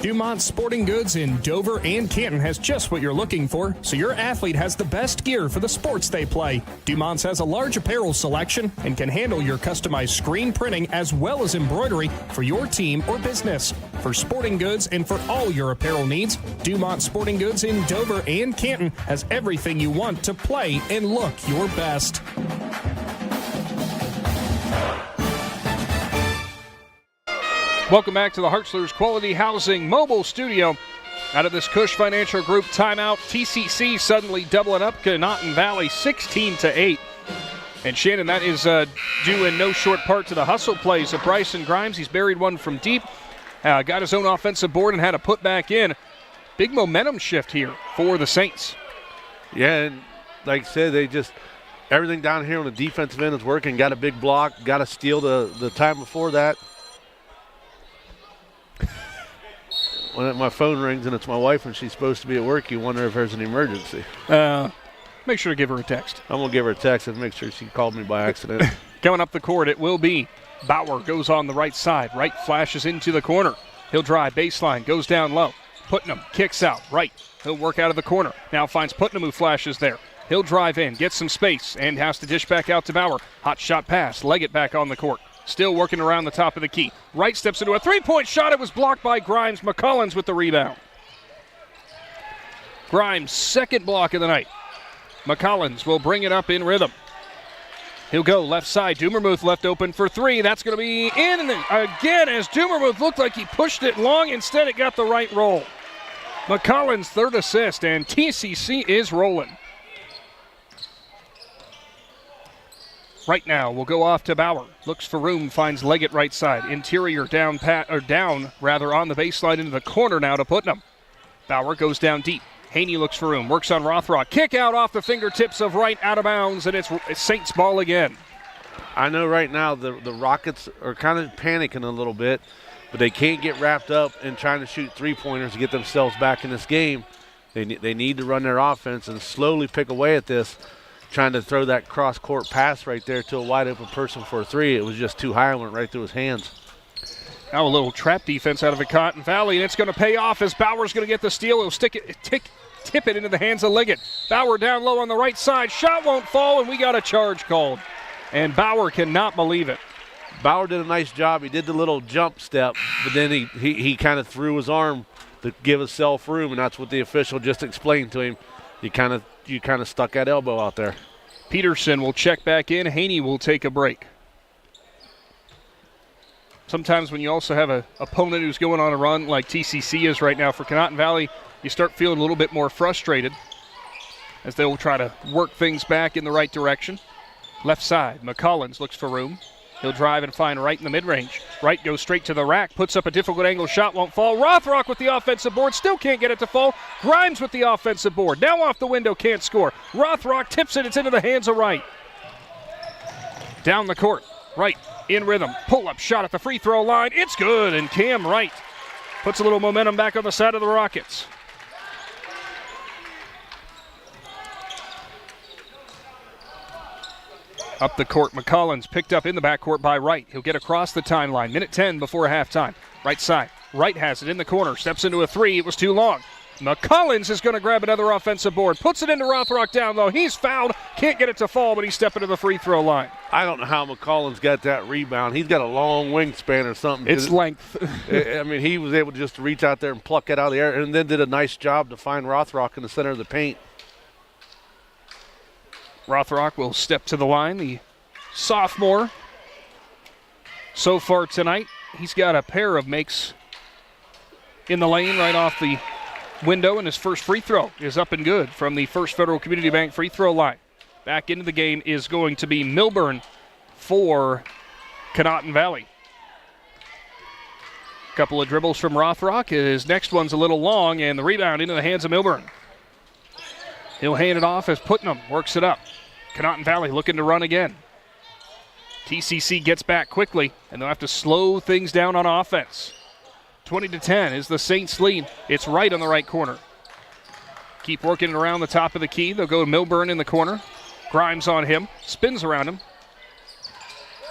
Dumont Sporting Goods in Dover and Canton has just what you're looking for, so your athlete has the best gear for the sports they play. Dumont's has a large apparel selection and can handle your customized screen printing as well as embroidery for your team or business. For sporting goods and for all your apparel needs, Dumont Sporting Goods in Dover and Canton has everything you want to play and look your best. Welcome back to the Hartzler's Quality Housing Mobile Studio. Out of this Cush Financial Group timeout, T.C.C. suddenly doubling up Conotton Valley 16-8. And Shannon, that is due in no short part to the hustle plays of Bryson Grimes. He's buried one from deep, got his own offensive board and had to put back in. Big momentum shift here for the Saints. Yeah, and like I said, they just everything down here on the defensive end is working. Got a big block, got a steal the time before that. When my phone rings and it's my wife and she's supposed to be at work, you wonder if there's an emergency. Make sure to give her a text. I'm going to give her a text and make sure she called me by accident. Coming up the court, it will be Bauer goes on the right side. Right flashes into the corner. He'll drive baseline, goes down low. Putnam kicks out right. He'll work out of the corner. Now finds Putnam, who flashes there. He'll drive in, gets some space, and has to dish back out to Bauer. Hot shot pass, Leggett back on the court. Still working around the top of the key. Wright steps into a three-point shot. It was blocked by Grimes. McCullins with the rebound. Grimes' second block of the night. McCullins will bring it up in rhythm. He'll go left side. Dumermuth left open for three. That's going to be in again as Dumermuth looked like he pushed it long. Instead, it got the right roll. McCullins' third assist, and T.C.C. is rolling. Right now, we'll go off to Bauer. Looks for room, finds Leggett right side. Interior down on the baseline into the corner now to Putnam. Bauer goes down deep. Haney looks for room, works on Rothrock. Kick out off the fingertips of Wright, out of bounds, and it's Saints ball again. I know right now the Rockets are kind of panicking a little bit, but they can't get wrapped up in trying to shoot three-pointers to get themselves back in this game. They need to run their offense and slowly pick away at this. Trying to throw that cross-court pass right there to a wide-open person for a three. It was just too high and went right through his hands. Now a little trap defense out of Conotton Valley, and it's going to pay off as Bauer's going to get the steal. He'll tip it into the hands of Leggett. Bauer down low on the right side. Shot won't fall, and we got a charge called. And Bauer cannot believe it. Bauer did a nice job. He did the little jump step, but then he kind of threw his arm to give himself room, and that's what the official just explained to him. You kind of stuck that elbow out there. Peterson will check back in. Haney will take a break. Sometimes when you also have an opponent who's going on a run like T.C.C. is right now for Conotton Valley, you start feeling a little bit more frustrated as they will try to work things back in the right direction. Left side, McCullins looks for room. He'll drive and find Wright in the mid-range. Wright goes straight to the rack, puts up a difficult angle shot, won't fall. Rothrock with the offensive board, still can't get it to fall. Grimes with the offensive board, now off the window, can't score. Rothrock tips it, it's into the hands of Wright. Down the court, Wright in rhythm, pull-up shot at the free throw line, it's good, and Cam Wright puts a little momentum back on the side of the Rockets. Up the court, McCollins picked up in the backcourt by Wright. He'll get across the timeline. Minute 10 before halftime. Right side. Wright has it in the corner. Steps into a three. It was too long. McCollins is going to grab another offensive board. Puts it into Rothrock down low. He's fouled. Can't get it to fall, but he's stepping to the free throw line. I don't know how McCollins got that rebound. He's got a long wingspan or something. It's length. I mean, he was able to just reach out there and pluck it out of the air, and then did a nice job to find Rothrock in the center of the paint. Rothrock will step to the line. The sophomore so far tonight, he's got a pair of makes in the lane right off the window, and his first free throw is up and good from the First Federal Community Bank free throw line. Back into the game is going to be Milburn for Conotton Valley. Couple of dribbles from Rothrock. His next one's a little long, and the rebound into the hands of Milburn. He'll hand it off as Putnam works it up. Conotton Valley looking to run again. T.C.C. gets back quickly, and they'll have to slow things down on offense. 20-10 is the Saints lead. It's right on the right corner. Keep working it around the top of the key. They'll go to Milburn in the corner. Grimes on him. Spins around him.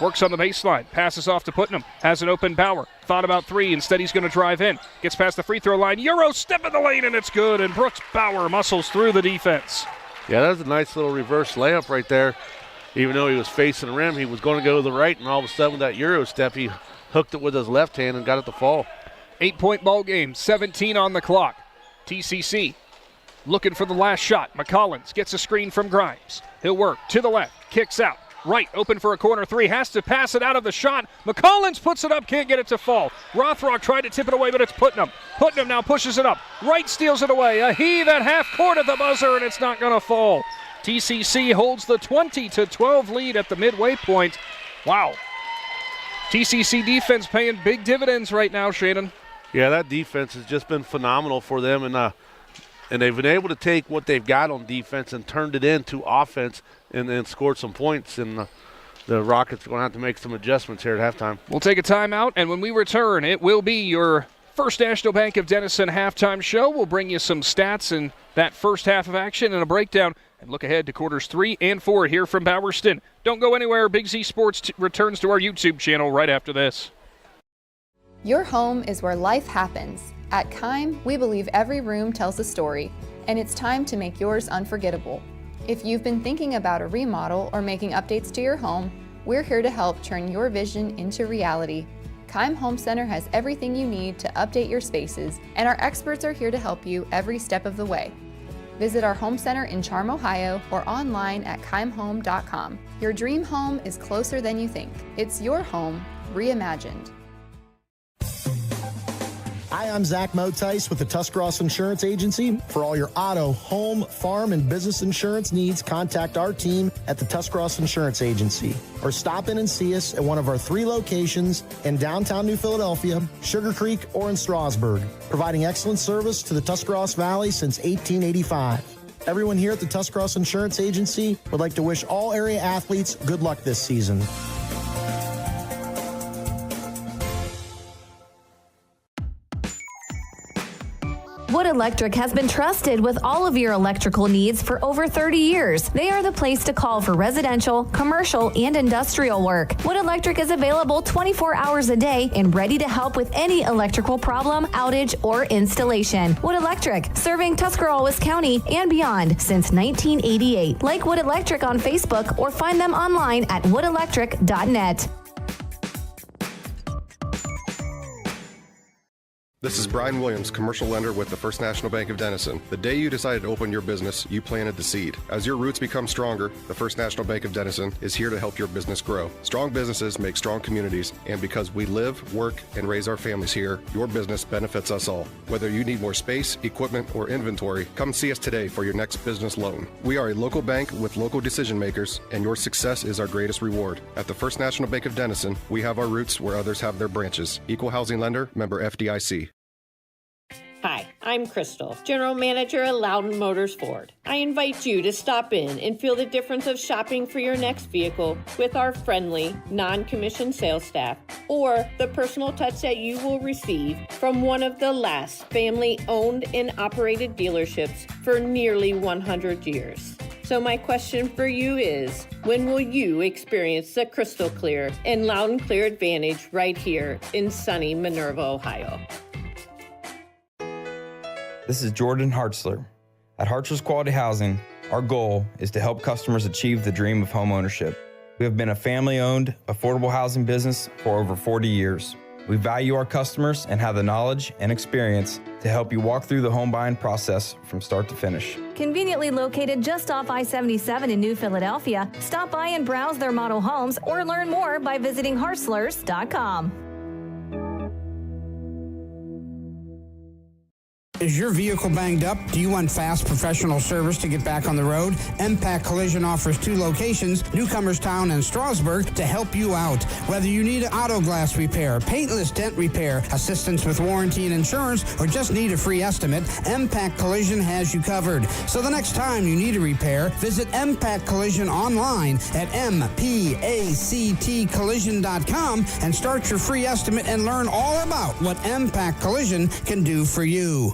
Works on the baseline. Passes off to Putnam. Has an open Bauer. Thought about three. Instead, he's going to drive in. Gets past the free throw line. Euro step in the lane, and it's good. And Brooks Bauer muscles through the defense. Yeah, that was a nice little reverse layup right there. Even though he was facing the rim, he was going to go to the right, and all of a sudden with that Euro step, he hooked it with his left hand and got it to fall. 8-point ball game, 17 on the clock. T.C.C. looking for the last shot. McCollins gets a screen from Grimes. He'll work to the left, kicks out. Right, open for a corner three, has to pass it out of the shot. McCollins puts it up, can't get it to fall. Rothrock tried to tip it away, but it's Putnam. Putnam now pushes it up. Wright steals it away. A heave at half court at the buzzer, and it's not going to fall. T.C.C. holds the 20-12 lead at the midway point. Wow. T.C.C. defense paying big dividends right now, Shannon. Yeah, that defense has just been phenomenal for them, and they've been able to take what they've got on defense and turned it into offense and then scored some points. And the Rockets are going to have to make some adjustments here at halftime. We'll take a timeout, and when we return, it will be your First National Bank of Denison halftime show. We'll bring you some stats in that first half of action and a breakdown, and look ahead to quarters 3 and 4 here from Bowerston. Don't go anywhere. Big Z Sports returns to our YouTube channel right after this. Your home is where life happens. At Keim, we believe every room tells a story, and it's time to make yours unforgettable. If you've been thinking about a remodel or making updates to your home, we're here to help turn your vision into reality. Keim Home Center has everything you need to update your spaces, and our experts are here to help you every step of the way. Visit our home center in Charm, Ohio, or online at keimhome.com. Your dream home is closer than you think. It's your home reimagined. Hi, I'm Zach Motice with the Tuscarawas Insurance Agency. For all your auto, home, farm, and business insurance needs, contact our team at the Tuscarawas Insurance Agency. Or stop in and see us at one of our 3 locations in downtown New Philadelphia, Sugar Creek, or in Strasburg, providing excellent service to the Tuscarawas Valley since 1885. Everyone here at the Tuscarawas Insurance Agency would like to wish all area athletes good luck this season. Wood Electric has been trusted with all of your electrical needs for over 30 years. They are the place to call for residential, commercial, and industrial work. Wood Electric is available 24 hours a day and ready to help with any electrical problem, outage, or installation. Wood Electric, serving Tuscarawas County and beyond since 1988. Like Wood Electric on Facebook or find them online at woodelectric.net. This is Brian Williams, commercial lender with the First National Bank of Denison. The day you decided to open your business, you planted the seed. As your roots become stronger, the First National Bank of Denison is here to help your business grow. Strong businesses make strong communities, and because we live, work, and raise our families here, your business benefits us all. Whether you need more space, equipment, or inventory, come see us today for your next business loan. We are a local bank with local decision makers, and your success is our greatest reward. At the First National Bank of Denison, we have our roots where others have their branches. Equal housing lender, member FDIC. Hi, I'm Crystal, General Manager at Loudon Motors Ford. I invite you to stop in and feel the difference of shopping for your next vehicle with our friendly, non-commissioned sales staff, or the personal touch that you will receive from one of the last family-owned and operated dealerships for nearly 100 years. So my question for you is, when will you experience the crystal clear and loud and clear advantage right here in sunny Minerva, Ohio? This is Jordan Hartzler. At Hartzler's Quality Housing, our goal is to help customers achieve the dream of home ownership. We have been a family-owned, affordable housing business for over 40 years. We value our customers and have the knowledge and experience to help you walk through the home buying process from start to finish. Conveniently located just off I-77 in New Philadelphia, stop by and browse their model homes or learn more by visiting Hartzlers.com. Is your vehicle banged up? Do you want fast professional service to get back on the road? MPAC Collision offers 2 locations, Newcomerstown and Strasburg, to help you out. Whether you need auto glass repair, paintless dent repair, assistance with warranty and insurance, or just need a free estimate, MPAC Collision has you covered. So the next time you need a repair, visit MPAC Collision online at mpactcollision.com and start your free estimate and learn all about what MPAC Collision can do for you.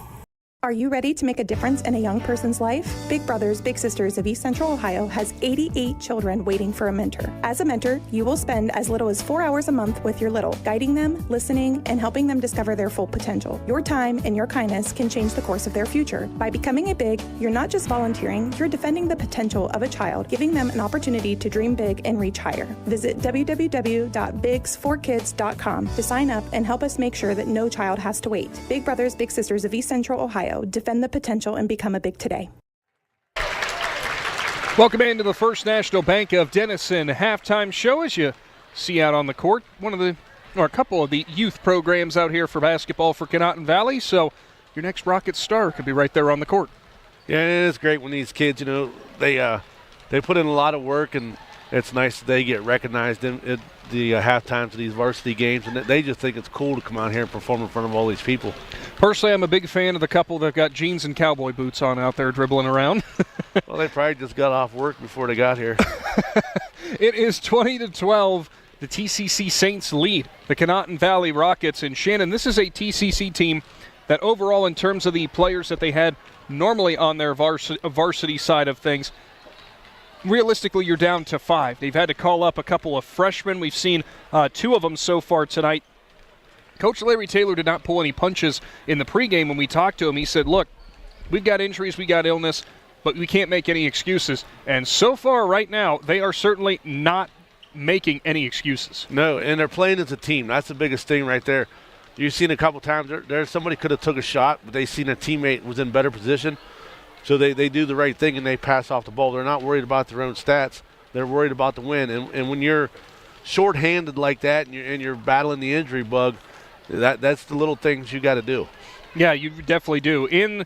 Are you ready to make a difference in a young person's life? Big Brothers Big Sisters of East Central Ohio has 88 children waiting for a mentor. As a mentor, you will spend as little as 4 hours a month with your little, guiding them, listening, and helping them discover their full potential. Your time and your kindness can change the course of their future. By becoming a Big, you're not just volunteering, you're defending the potential of a child, giving them an opportunity to dream big and reach higher. Visit www.bigs4kids.com to sign up and help us make sure that no child has to wait. Big Brothers Big Sisters of East Central Ohio. Defend the potential and become a Big today. Welcome into the First National Bank of Denison halftime show. As you see out on the court, a couple of the youth programs out here for basketball for Conotton Valley. So your next Rocket star could be right there on the court. Yeah, it's great when these kids, they put in a lot of work, and it's nice that they get recognized in the halftimes of these varsity games, and they just think it's cool to come out here and perform in front of all these people. Personally, I'm a big fan of the couple that got jeans and cowboy boots on out there dribbling around. Well, they probably just got off work before they got here. It is 20-12. The T.C.C. Saints lead the Conotton Valley Rockets. And Shannon, this is a T.C.C. team that overall, in terms of the players that they had normally on their varsity side of things, realistically, you're down to 5. They've had to call up a couple of freshmen. We've seen 2 of them so far tonight. Coach Larry Taylor did not pull any punches in the pregame when we talked to him. He said, look, we've got injuries, we got illness, but we can't make any excuses. And so far right now, they are certainly not making any excuses. No, and they're playing as a team. That's the biggest thing right there. You've seen a couple times there somebody could have took a shot, but they seen a teammate was in better position. So they do the right thing and they pass off the ball. They're not worried about their own stats. They're worried about the win. And when you're shorthanded like that and you're battling the injury bug, that's the little things you got to do. Yeah, you definitely do. In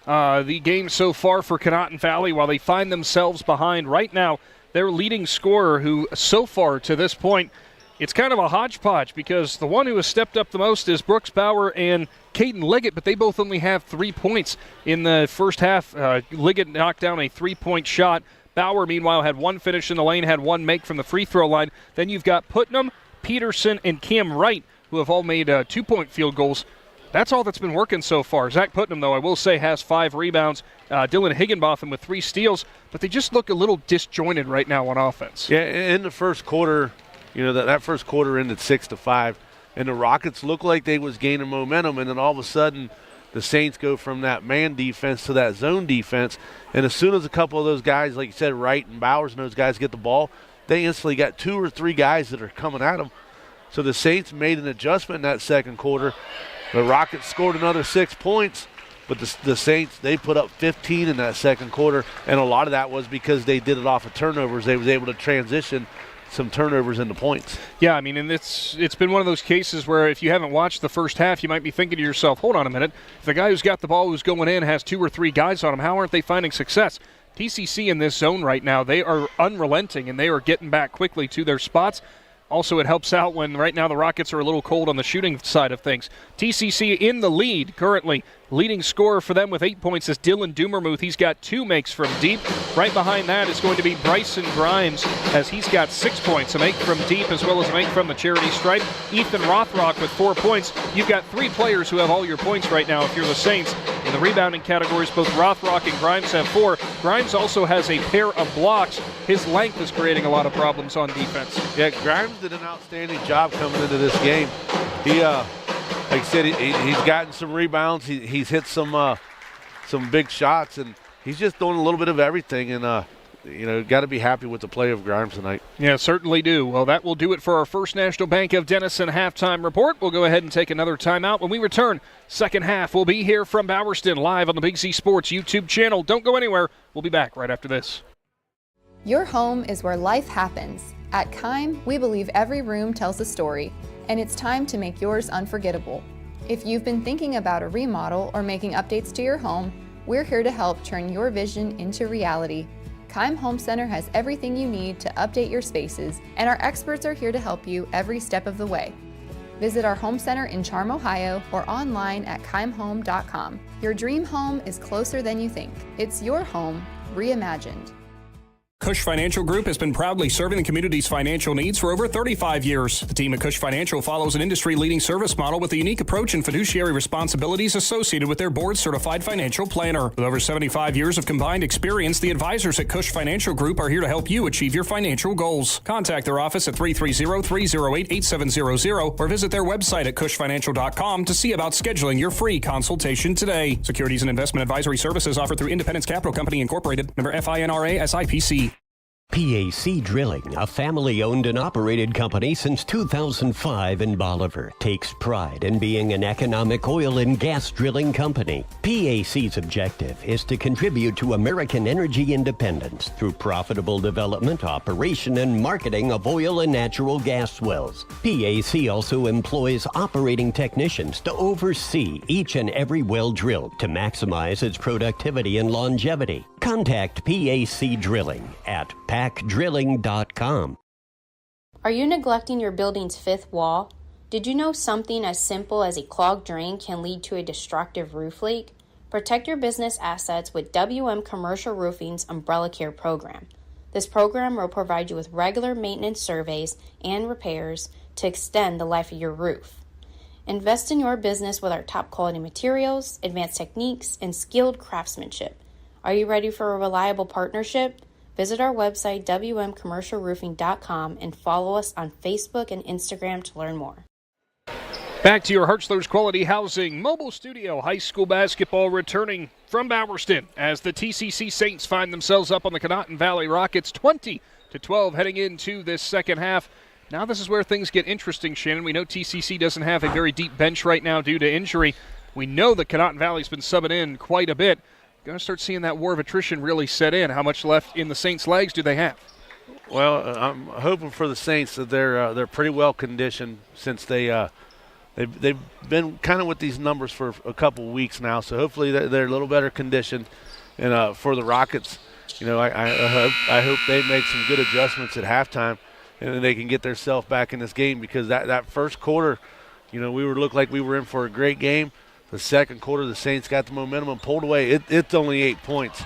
the game so far for Conotton Valley, while they find themselves behind right now, their leading scorer, who so far to this point, it's kind of a hodgepodge because the one who has stepped up the most is Brooks Bauer and Caden Liggett, but they both only have 3 points in the first half. Liggett knocked down a 3-point shot. Bauer, meanwhile, had 1 finish in the lane, had 1 make from the free throw line. Then you've got Putnam, Peterson, and Cam Wright, who have all made 2-point field goals. That's all that's been working so far. Zach Putnam, though, I will say, has 5 rebounds. Dylan Higginbotham with 3 steals, but they just look a little disjointed right now on offense. Yeah, in the first quarter, that first quarter ended 6-5, and the Rockets looked like they was gaining momentum, and then all of a sudden the Saints go from that man defense to that zone defense, and as soon as a couple of those guys, like you said, Wright and Bowers and those guys get the ball, they instantly got 2 or 3 guys that are coming at them. So the Saints made an adjustment in that second quarter. The Rockets scored another 6 points, but the Saints, they put up 15 in that second quarter, and a lot of that was because they did it off of turnovers. They was able to transition some turnovers into points. Yeah, I mean, and it's been one of those cases where if you haven't watched the first half, you might be thinking to yourself, hold on a minute, if the guy who's got the ball who's going in has 2 or 3 guys on him, how aren't they finding success? T.C.C. in this zone right now, they are unrelenting, and they are getting back quickly to their spots. Also, it helps out when right now the Rockets are a little cold on the shooting side of things. T.C.C. in the lead currently. Leading scorer for them with 8 points is Dylan Dumermuth. He's got 2 makes from deep. Right behind that is going to be Bryson Grimes, as he's got 6 points, a make from deep as well as a make from the charity stripe. Ethan Rothrock with 4 points. You've got 3 players who have all your points right now if you're the Saints. In the rebounding categories, both Rothrock and Grimes have 4. Grimes also has a pair of blocks. His length is creating a lot of problems on defense. Yeah, Grimes did an outstanding job coming into this game. He, like I said, he's gotten some rebounds. He's hit some big shots, and he's just doing a little bit of everything. And got to be happy with the play of Grimes tonight. Yeah, certainly do. Well, that will do it for our First National Bank of Denison halftime report. We'll go ahead and take another timeout. When we return, second half, we'll be here from Bowerston live on the Big Z Sports YouTube channel. Don't go anywhere. We'll be back right after this. Your home is where life happens. At Keim, we believe every room tells a story, and it's time to make yours unforgettable. If you've been thinking about a remodel or making updates to your home, we're here to help turn your vision into reality. Keim Home Center has everything you need to update your spaces, and our experts are here to help you every step of the way. Visit our home center in Charm, Ohio, or online at keimhome.com. Your dream home is closer than you think. It's your home reimagined. Cush Financial Group has been proudly serving the community's financial needs for over 35 years. The team at Cush Financial follows an industry-leading service model with a unique approach and fiduciary responsibilities associated with their board-certified financial planner. With over 75 years of combined experience, the advisors at Cush Financial Group are here to help you achieve your financial goals. Contact their office at 330-308-8700 or visit their website at cushfinancial.com to see about scheduling your free consultation today. Securities and investment advisory services offered through Independence Capital Company Incorporated, member FINRA SIPC. PAC Drilling, a family-owned and operated company since 2005 in Bolivar, takes pride in being an economic oil and gas drilling company. PAC's objective is to contribute to American energy independence through profitable development, operation, and marketing of oil and natural gas wells. PAC also employs operating technicians to oversee each and every well drilled to maximize its productivity and longevity. Contact PAC Drilling at pacdrilling.com. Are you neglecting your building's fifth wall? Did you know something as simple as a clogged drain can lead to a destructive roof leak? Protect your business assets with WM Commercial Roofing's Umbrella Care program. This program will provide you with regular maintenance surveys and repairs to extend the life of your roof. Invest in your business with our top quality materials, advanced techniques, and skilled craftsmanship. Are you ready for a reliable partnership? Visit our website, wmcommercialroofing.com, and follow us on Facebook and Instagram to learn more. Back to your Hertzler's Quality Housing Mobile Studio. High school basketball returning from Bowerston as the T.C.C. Saints find themselves up on the Conotton Valley Rockets 20-12 heading into this second half. Now this is where things get interesting, Shannon. We know T.C.C. doesn't have a very deep bench right now due to injury. We know that Conotton Valley's been subbing in quite a bit. Going to start seeing that war of attrition really set in. How much left in the Saints' legs do they have? Well, I'm hoping for the Saints that they're pretty well conditioned since they've been kind of with these numbers for a couple weeks now. So hopefully they're a little better conditioned. And for the Rockets, I hope they make some good adjustments at halftime and then they can get themselves back in this game, because that first quarter, we looked like we were in for a great game. The second quarter, the Saints got the momentum and pulled away. It's only 8 points.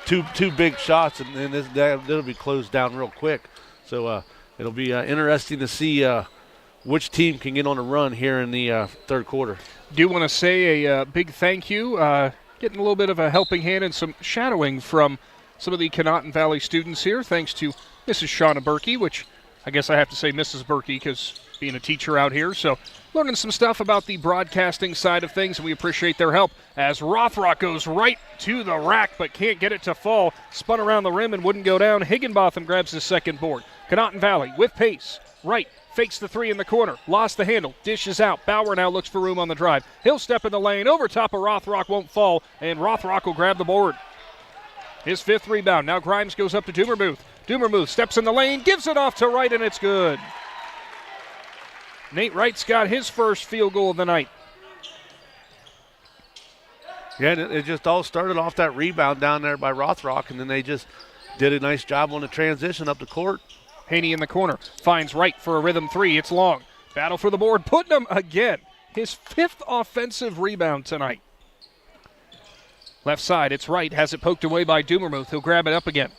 Two big shots, and that'll be closed down real quick. So it'll be interesting to see which team can get on a run here in the third quarter. Do want to say a big thank you. Getting a little bit of a helping hand and some shadowing from some of the Conotton Valley students here, thanks to Mrs. Shauna Berkey, which I guess I have to say Mrs. Berkey because being a teacher out here. So learning some stuff about the broadcasting side of things, and we appreciate their help as Rothrock goes right to the rack but can't get it to fall. Spun around the rim and wouldn't go down. Higginbotham grabs his second board. Conotton Valley with pace. Right, fakes the three in the corner. Lost the handle. Dishes out. Bauer now looks for room on the drive. He'll step in the lane. Over top of Rothrock, won't fall, and Rothrock will grab the board. His fifth rebound. Now Grimes goes up to Dumermuth. Dumermuth steps in the lane, gives it off to Wright, and it's good. Nate Wright's got his first field goal of the night. Yeah, and it just all started off that rebound down there by Rothrock, and then they just did a nice job on the transition up the court. Haney in the corner finds Wright for a rhythm three. It's long. Battle for the board. Putnam again. His fifth offensive rebound tonight. Left side, it's Wright. Has it poked away by Dumermuth. He'll grab it up again.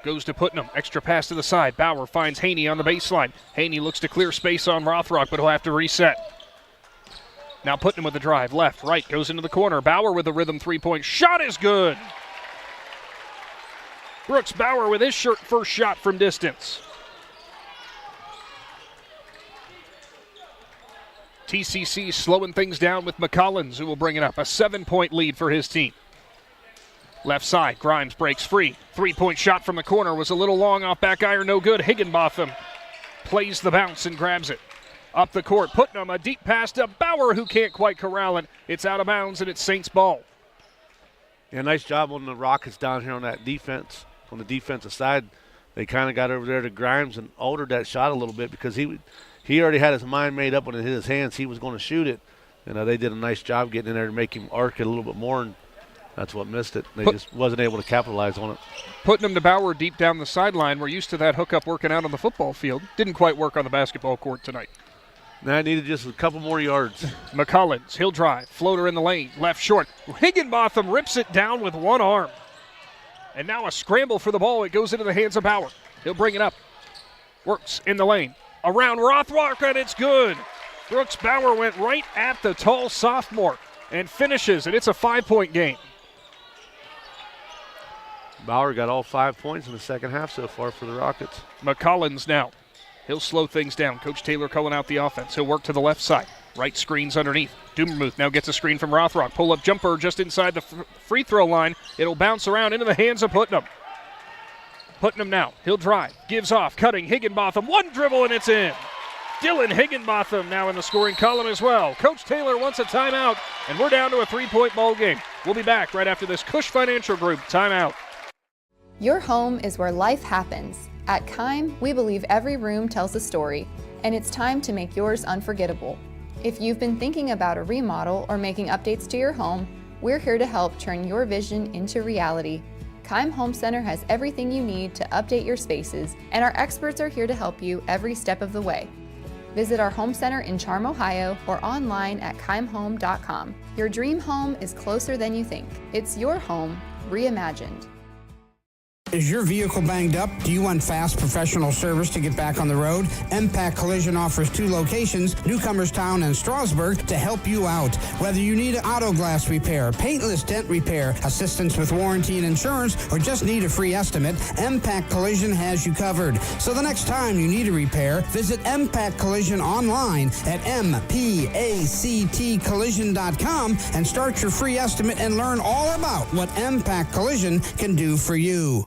Goes to Putnam. Extra pass to the side. Bauer finds Haney on the baseline. Haney looks to clear space on Rothrock, but he'll have to reset. Now Putnam with the drive. Left, right, goes into the corner. Bauer with a rhythm three-point shot is good. Brooks Bauer with his first shot from distance. T.C.C. slowing things down with McCollins, who will bring it up. A 7-point lead for his team. Left side, Grimes breaks free. 3-point shot from the corner was a little long off back iron, no good. Higginbotham plays the bounce and grabs it. Up the court, Putnam, a deep pass to Bauer, who can't quite corral it. It's out of bounds, and it's Saints ball. Yeah, nice job on the Rockets down here on that defense. On the defensive side, they kind of got over there to Grimes and altered that shot a little bit because he already had his mind made up when it hit his hands. He was going to shoot it. And they did a nice job getting in there to make him arc it a little bit more, and that's what missed it. They just wasn't able to capitalize on it. Putnam to Bauer deep down the sideline. We're used to that hookup working out on the football field. Didn't quite work on the basketball court tonight. Now needed just a couple more yards. McCollins, he'll drive. Floater in the lane. Left short. Higginbotham rips it down with one arm. And now a scramble for the ball. It goes into the hands of Bauer. He'll bring it up. Works in the lane. Around Rothrock, and it's good. Brooks Bauer went right at the tall sophomore and finishes, and it's a 5-point game. Bauer got all 5 points in the second half so far for the Rockets. McCollins now. He'll slow things down. Coach Taylor calling out the offense. He'll work to the left side. Right screens underneath. Dumermuth now gets a screen from Rothrock. Pull-up jumper just inside the free throw line. It'll bounce around into the hands of Putnam. Putnam now. He'll drive. Gives off. Cutting. Higginbotham. One dribble and it's in. Dylan Higginbotham now in the scoring column as well. Coach Taylor wants a timeout, and we're down to a 3-point ball game. We'll be back right after this Cush Financial Group timeout. Your home is where life happens. At Keim, we believe every room tells a story, and it's time to make yours unforgettable. If you've been thinking about a remodel or making updates to your home, we're here to help turn your vision into reality. Keim Home Center has everything you need to update your spaces, and our experts are here to help you every step of the way. Visit our home center in Charm, Ohio, or online at keimhome.com. Your dream home is closer than you think. It's your home reimagined. Is your vehicle banged up? Do you want fast professional service to get back on the road? MPAC Collision offers 2 locations, Newcomerstown and Strasburg, to help you out. Whether you need auto glass repair, paintless dent repair, assistance with warranty and insurance, or just need a free estimate, MPAC Collision has you covered. So the next time you need a repair, visit MPAC Collision online at mpactcollision.com and start your free estimate and learn all about what MPAC Collision can do for you.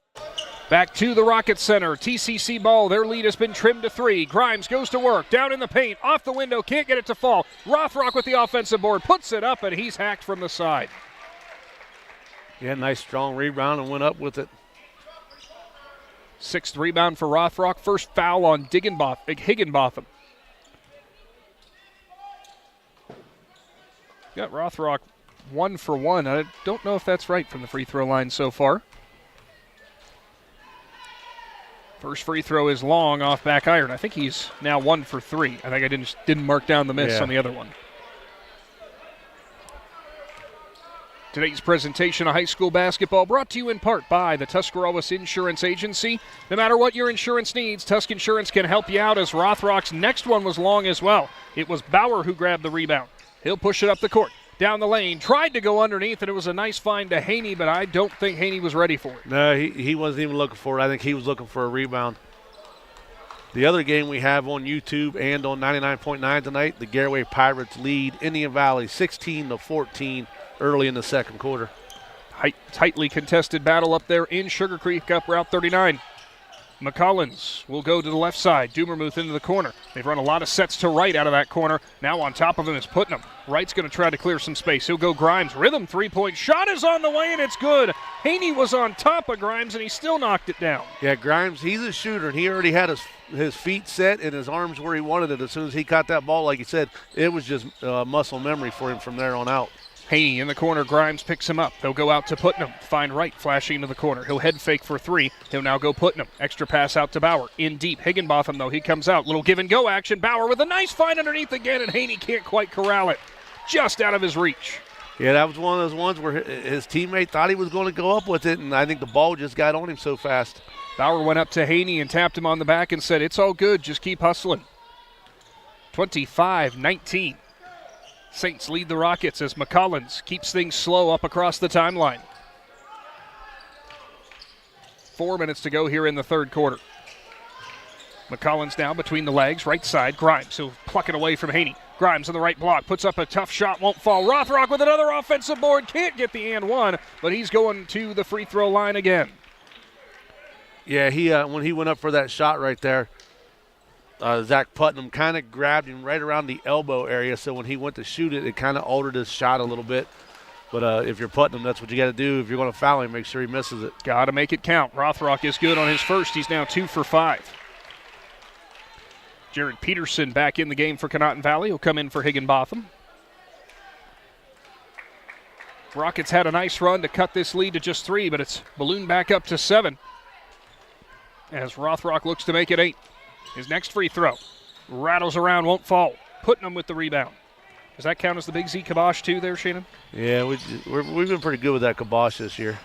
Back to the Rockets Center. T.C.C. ball. Their lead has been trimmed to 3. Grimes goes to work. Down in the paint. Off the window. Can't get it to fall. Rothrock with the offensive board. Puts it up, and he's hacked from the side. Yeah, nice strong rebound and went up with it. 6th rebound for Rothrock. First foul on Higginbotham. Got Rothrock 1 for 1. I don't know if that's right from the free throw line so far. First free throw is long off back iron. I think he's now 1 for 3. I think I didn't mark down the miss on the other one. Today's presentation of high school basketball brought to you in part by the Tuscarawas Insurance Agency. No matter what your insurance needs, Tusk Insurance can help you out, as Rothrock's next one was long as well. It was Bauer who grabbed the rebound. He'll push it up the court. Down the lane, tried to go underneath, and it was a nice find to Haney, but I don't think Haney was ready for it. No, he wasn't even looking for it. I think he was looking for a rebound. The other game we have on YouTube and on 99.9 tonight, the Garraway Pirates lead Indian Valley 16-14 early in the second quarter. Tightly contested battle up there in Sugar Creek up Route 39. McCollins will go to the left side. Dumermuth into the corner. They've run a lot of sets to right out of that corner. Now on top of him is Putnam. Wright's going to try to clear some space. He'll go Grimes. Rhythm 3-point shot is on the way, and it's good. Haney was on top of Grimes, and he still knocked it down. Yeah, Grimes, he's a shooter, and he already had his feet set and his arms where he wanted it. As soon as he caught that ball, like you said, it was just muscle memory for him from there on out. Haney in the corner. Grimes picks him up. They'll go out to Putnam. Find Wright flashing into the corner. He'll head fake for 3. He'll now go Putnam. Extra pass out to Bauer. In deep. Higginbotham, though. He comes out. Little give and go action. Bauer with a nice find underneath again, and Haney can't quite corral it. Just out of his reach. Yeah, that was one of those ones where his teammate thought he was going to go up with it, and I think the ball just got on him so fast. Bauer went up to Haney and tapped him on the back and said, "It's all good. Just keep hustling." 25-19. Saints lead the Rockets as McCollins keeps things slow up across the timeline. 4 minutes to go here in the third quarter. McCollins now between the legs, right side. Grimes, he'll pluck it away from Haney. Grimes on the right block, puts up a tough shot, won't fall. Rothrock with another offensive board, can't get the and one, but he's going to the free throw line again. Yeah, he when he went up for that shot right there, Zach Putnam kind of grabbed him right around the elbow area, so when he went to shoot it, it kind of altered his shot a little bit. But if you're Putnam, that's what you got to do. If you're going to foul him, make sure he misses it. Got to make it count. Rothrock is good on his first. He's now 2 for 5. Jared Peterson back in the game for Conotton Valley. He'll come in for Higginbotham. Rockets had a nice run to cut this lead to just 3, but it's ballooned back up to 7 as Rothrock looks to make it 8. His next free throw rattles around, won't fall. Putnam with the rebound. Does that count as the Big Z kibosh too there, Shannon? Yeah, we've been pretty good with that kibosh this year.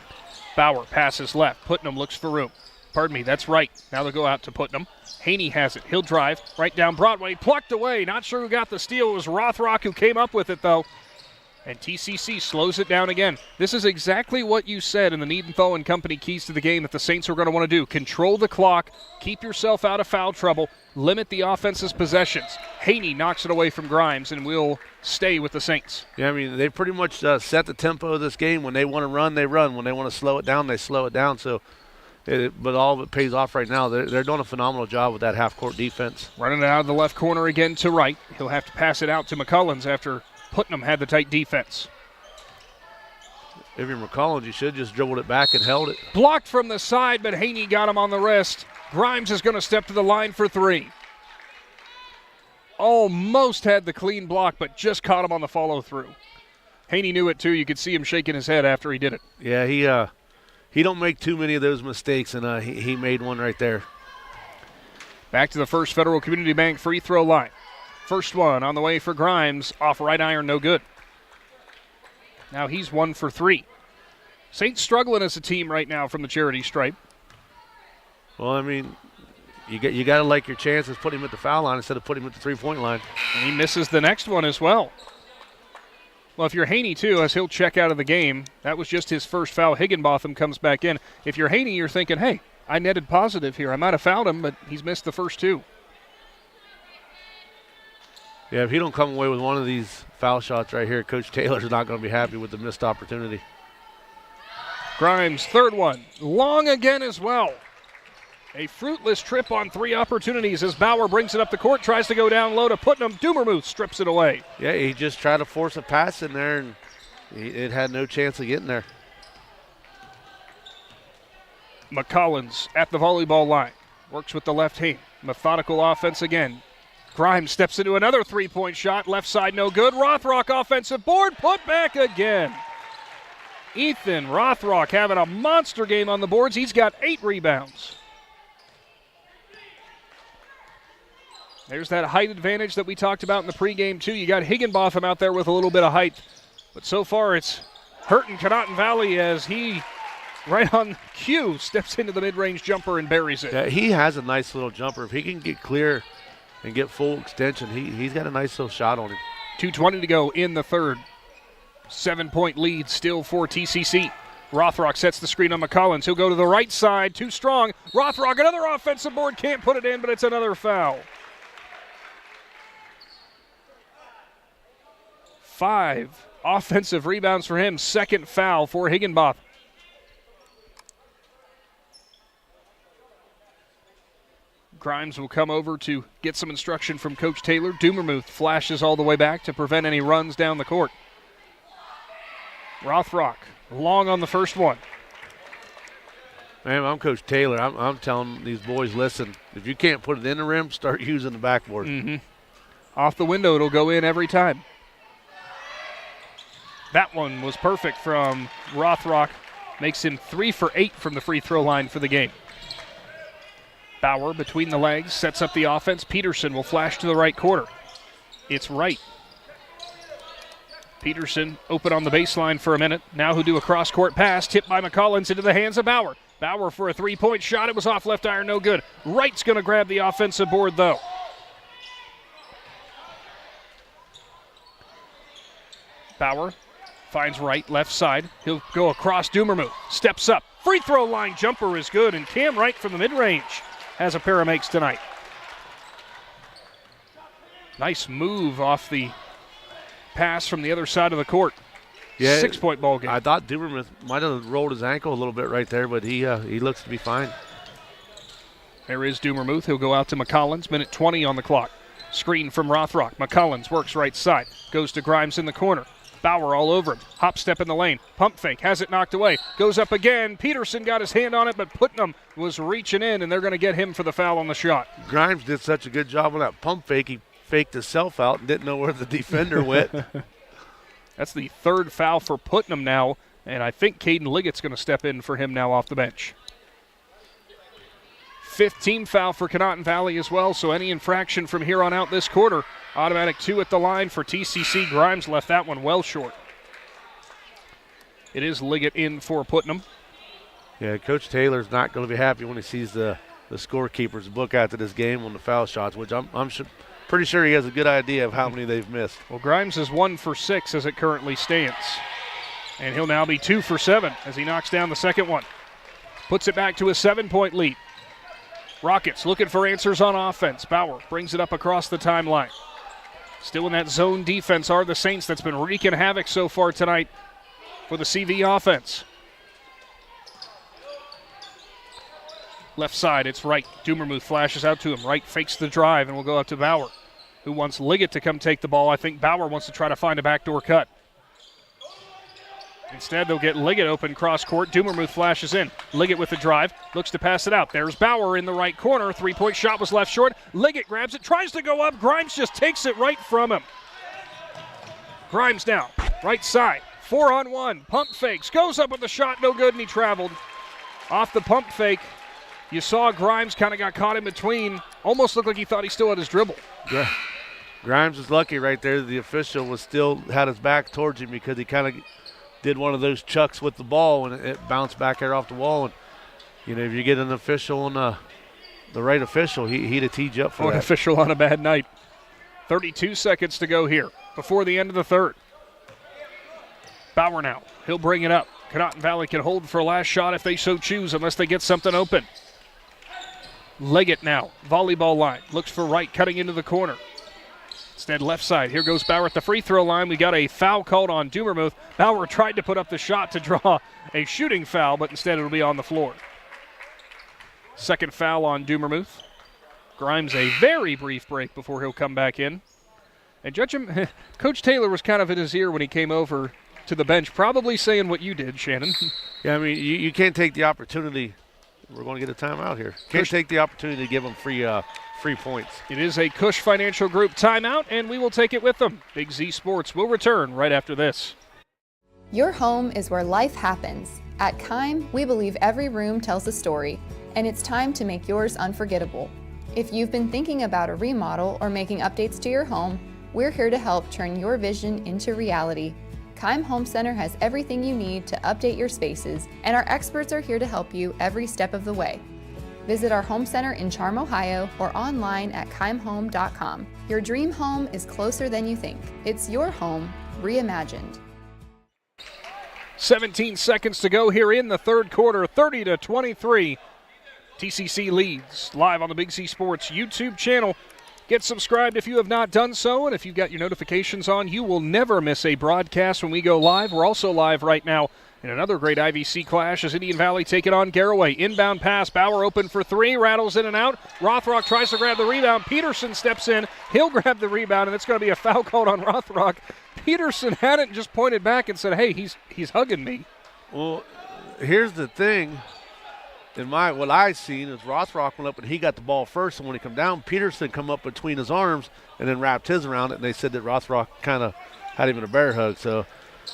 Bauer passes left. Putnam looks for room. Pardon me, that's right. Now they'll go out to Putnam. Haney has it. He'll drive right down Broadway. Plucked away. Not sure who got the steal. It was Rothrock who came up with it, though. And T.C.C. slows it down again. This is exactly what you said in the Niedenthal and Company keys to the game that the Saints are going to want to do. Control the clock. Keep yourself out of foul trouble. Limit the offense's possessions. Haney knocks it away from Grimes and will stay with the Saints. Yeah, I mean, they pretty much set the tempo of this game. When they want to run, they run. When they want to slow it down, they slow it down. So, but all of it pays off right now. They're doing a phenomenal job with that half-court defense. Running it out of the left corner again to right. He'll have to pass it out to McCullens after Putnam had the tight defense. If you're McCollins, you should just dribbled it back and held it. Blocked from the side, but Haney got him on the wrist. Grimes is going to step to the line for 3. Almost had the clean block, but just caught him on the follow-through. Haney knew it, too. You could see him shaking his head after he did it. Yeah, he don't make too many of those mistakes, and he made one right there. Back to the First Federal Community Bank free throw line. First one on the way for Grimes. Off right iron, no good. Now he's 1 for 3. Saints struggling as a team right now from the charity stripe. Well, I mean, you got to like your chances, put him at the foul line instead of putting him at the three-point line. And he misses the next one as well. Well, if you're Haney, too, as he'll check out of the game, that was just his first foul. Higginbotham comes back in. If you're Haney, you're thinking, hey, I netted positive here. I might have fouled him, but he's missed the first 2. Yeah, if he don't come away with one of these foul shots right here, Coach Taylor's not going to be happy with the missed opportunity. Grimes, third one. Long again as well. A fruitless trip on 3 opportunities as Bauer brings it up the court, tries to go down low to Putnam. Dumermuth strips it away. Yeah, he just tried to force a pass in there, and it had no chance of getting there. McCollins at the volleyball line. Works with the left hand. Methodical offense again. Grimes steps into another three-point shot. Left side no good. Rothrock offensive board. Put back again. Ethan Rothrock having a monster game on the boards. He's got 8 rebounds. There's that height advantage that we talked about in the pregame, too. You got Higginbotham out there with a little bit of height. But so far it's hurting Conotton Valley as he, right on cue, steps into the mid-range jumper and buries it. Yeah, he has a nice little jumper. If he can get clear and get full extension, he's got a nice little shot on him. 2:20 to go in the third. 7-point lead still for T.C.C. Rothrock sets the screen on McCollins. He'll go to the right side, too strong. Rothrock, another offensive board, can't put it in, but it's another foul. 5 offensive rebounds for him. Second foul for Higginbotham. Grimes will come over to get some instruction from Coach Taylor. Dumermuth flashes all the way back to prevent any runs down the court. Rothrock, long on the first one. Man, I'm Coach Taylor. I'm telling these boys, listen, if you can't put it in the rim, start using the backboard. Mm-hmm. Off the window, it'll go in every time. That one was perfect from Rothrock. Makes him 3 for 8 from the free throw line for the game. Bauer between the legs, sets up the offense. Peterson will flash to the right quarter. It's right. Peterson open on the baseline for a minute. Now he'll do a cross-court pass, tipped by McCollins into the hands of Bauer. Bauer for a three-point shot. It was off left iron, no good. Wright's going to grab the offensive board, though. Bauer finds Wright, left side. He'll go across Dumermuth. Steps up, Free throw line jumper is good, and Cam Wright from the mid-range has a pair of makes tonight. Nice move off the pass from the other side of the court. Yeah, 6-point ball game. I thought Dubermuth might have rolled his ankle a little bit right there, but he looks to be fine. There is Dubermuth. He'll go out to McCollins. Minute 20 on the clock. Screen from Rothrock. McCollins works right side. Goes to Grimes in the corner. Bauer all over him. Hop step in the lane. Pump fake. Has it knocked away. Goes up again. Peterson got his hand on it, but Putnam was reaching in, and they're going to get him for the foul on the shot. Grimes did such a good job on that pump fake. He faked himself out and didn't know where the defender went. That's the third foul for Putnam now, and I think Caden Liggett's going to step in for him now off the bench. 15 foul for Conotton Valley as well, so any infraction from here on out this quarter, automatic 2 at the line for T.C.C. Grimes left that one well short. It is Liggett in for Putnam. Yeah, Coach Taylor's not going to be happy when he sees the scorekeeper's book after this game on the foul shots, which I'm pretty sure he has a good idea of how many they've missed. Well, Grimes is 1 for 6 as it currently stands. And he'll now be 2 for 7 as he knocks down the second one. Puts it back to a 7-point lead. Rockets looking for answers on offense. Bauer brings it up across the timeline. Still in that zone defense are the Saints that's been wreaking havoc so far tonight for the CV offense. Left side, it's Wright. Dubermuth flashes out to him. Wright fakes the drive and will go out to Bauer, who wants Liggett to come take the ball. I think Bauer wants to try to find a backdoor cut. Instead, they'll get Liggett open cross court. Dubermuth flashes in. Liggett with the drive. Looks to pass it out. There's Bauer in the right corner. 3-point shot was left short. Liggett grabs it. Tries to go up. Grimes just takes it right from him. Grimes now. Right side. 4-on-1. Pump fakes. Goes up with the shot. No good, and he traveled. Off the pump fake, you saw Grimes kind of got caught in between. Almost looked like he thought he still had his dribble. Yeah. Grimes was lucky right there. The official was still had his back towards him because he kind of did one of those chucks with the ball and it bounced back there off the wall. And, you know, if you get an official on the right official, he'd have teed you up for that. An official on a bad night. 32 seconds to go here before the end of the third. Bauer now. He'll bring it up. Conotton Valley can hold for a last shot if they so choose unless they get something open. Liggett now. Volleyball line. Looks for Wright cutting into the corner. Instead, left side. Here goes Bauer at the free throw line. We got a foul called on Dubermuth. Bauer tried to put up the shot to draw a shooting foul, but instead it'll be on the floor. Second foul on Dubermuth. Grimes a very brief break before he'll come back in. And judge him, Coach Taylor was kind of in his ear when he came over to the bench, probably saying what you did, Shannon. Yeah, I mean, you can't take the opportunity. We're going to get a timeout here. Can't take the opportunity to give them free points. It is a Cush Financial Group timeout, and we will take it with them. Big Z Sports will return right after this. Your home is where life happens. At Keim, we believe every room tells a story, and it's time to make yours unforgettable. If you've been thinking about a remodel or making updates to your home, we're here to help turn your vision into reality. Keim Home Center has everything you need to update your spaces, and our experts are here to help you every step of the way. Visit our home center in Charm, Ohio, or online at keimhome.com. Your dream home is closer than you think. It's your home reimagined. 17 seconds to go here in the third quarter, 30-23. T.C.C. leads live on the Big Z Sports YouTube channel. Get subscribed if you have not done so, and if you've got your notifications on, you will never miss a broadcast when we go live. We're also live right now in another great IVC clash as Indian Valley take it on Garraway. Inbound pass, Bauer open for three, rattles in and out. Rothrock tries to grab the rebound. Peterson steps in. He'll grab the rebound, and it's going to be a foul called on Rothrock. Peterson had it and just pointed back and said, hey, he's hugging me. Well, here's the thing. What I seen is Rothrock went up and he got the ball first, and when he come down, Peterson come up between his arms and then wrapped his around it, and they said that Rothrock kind of had him in a bear hug. So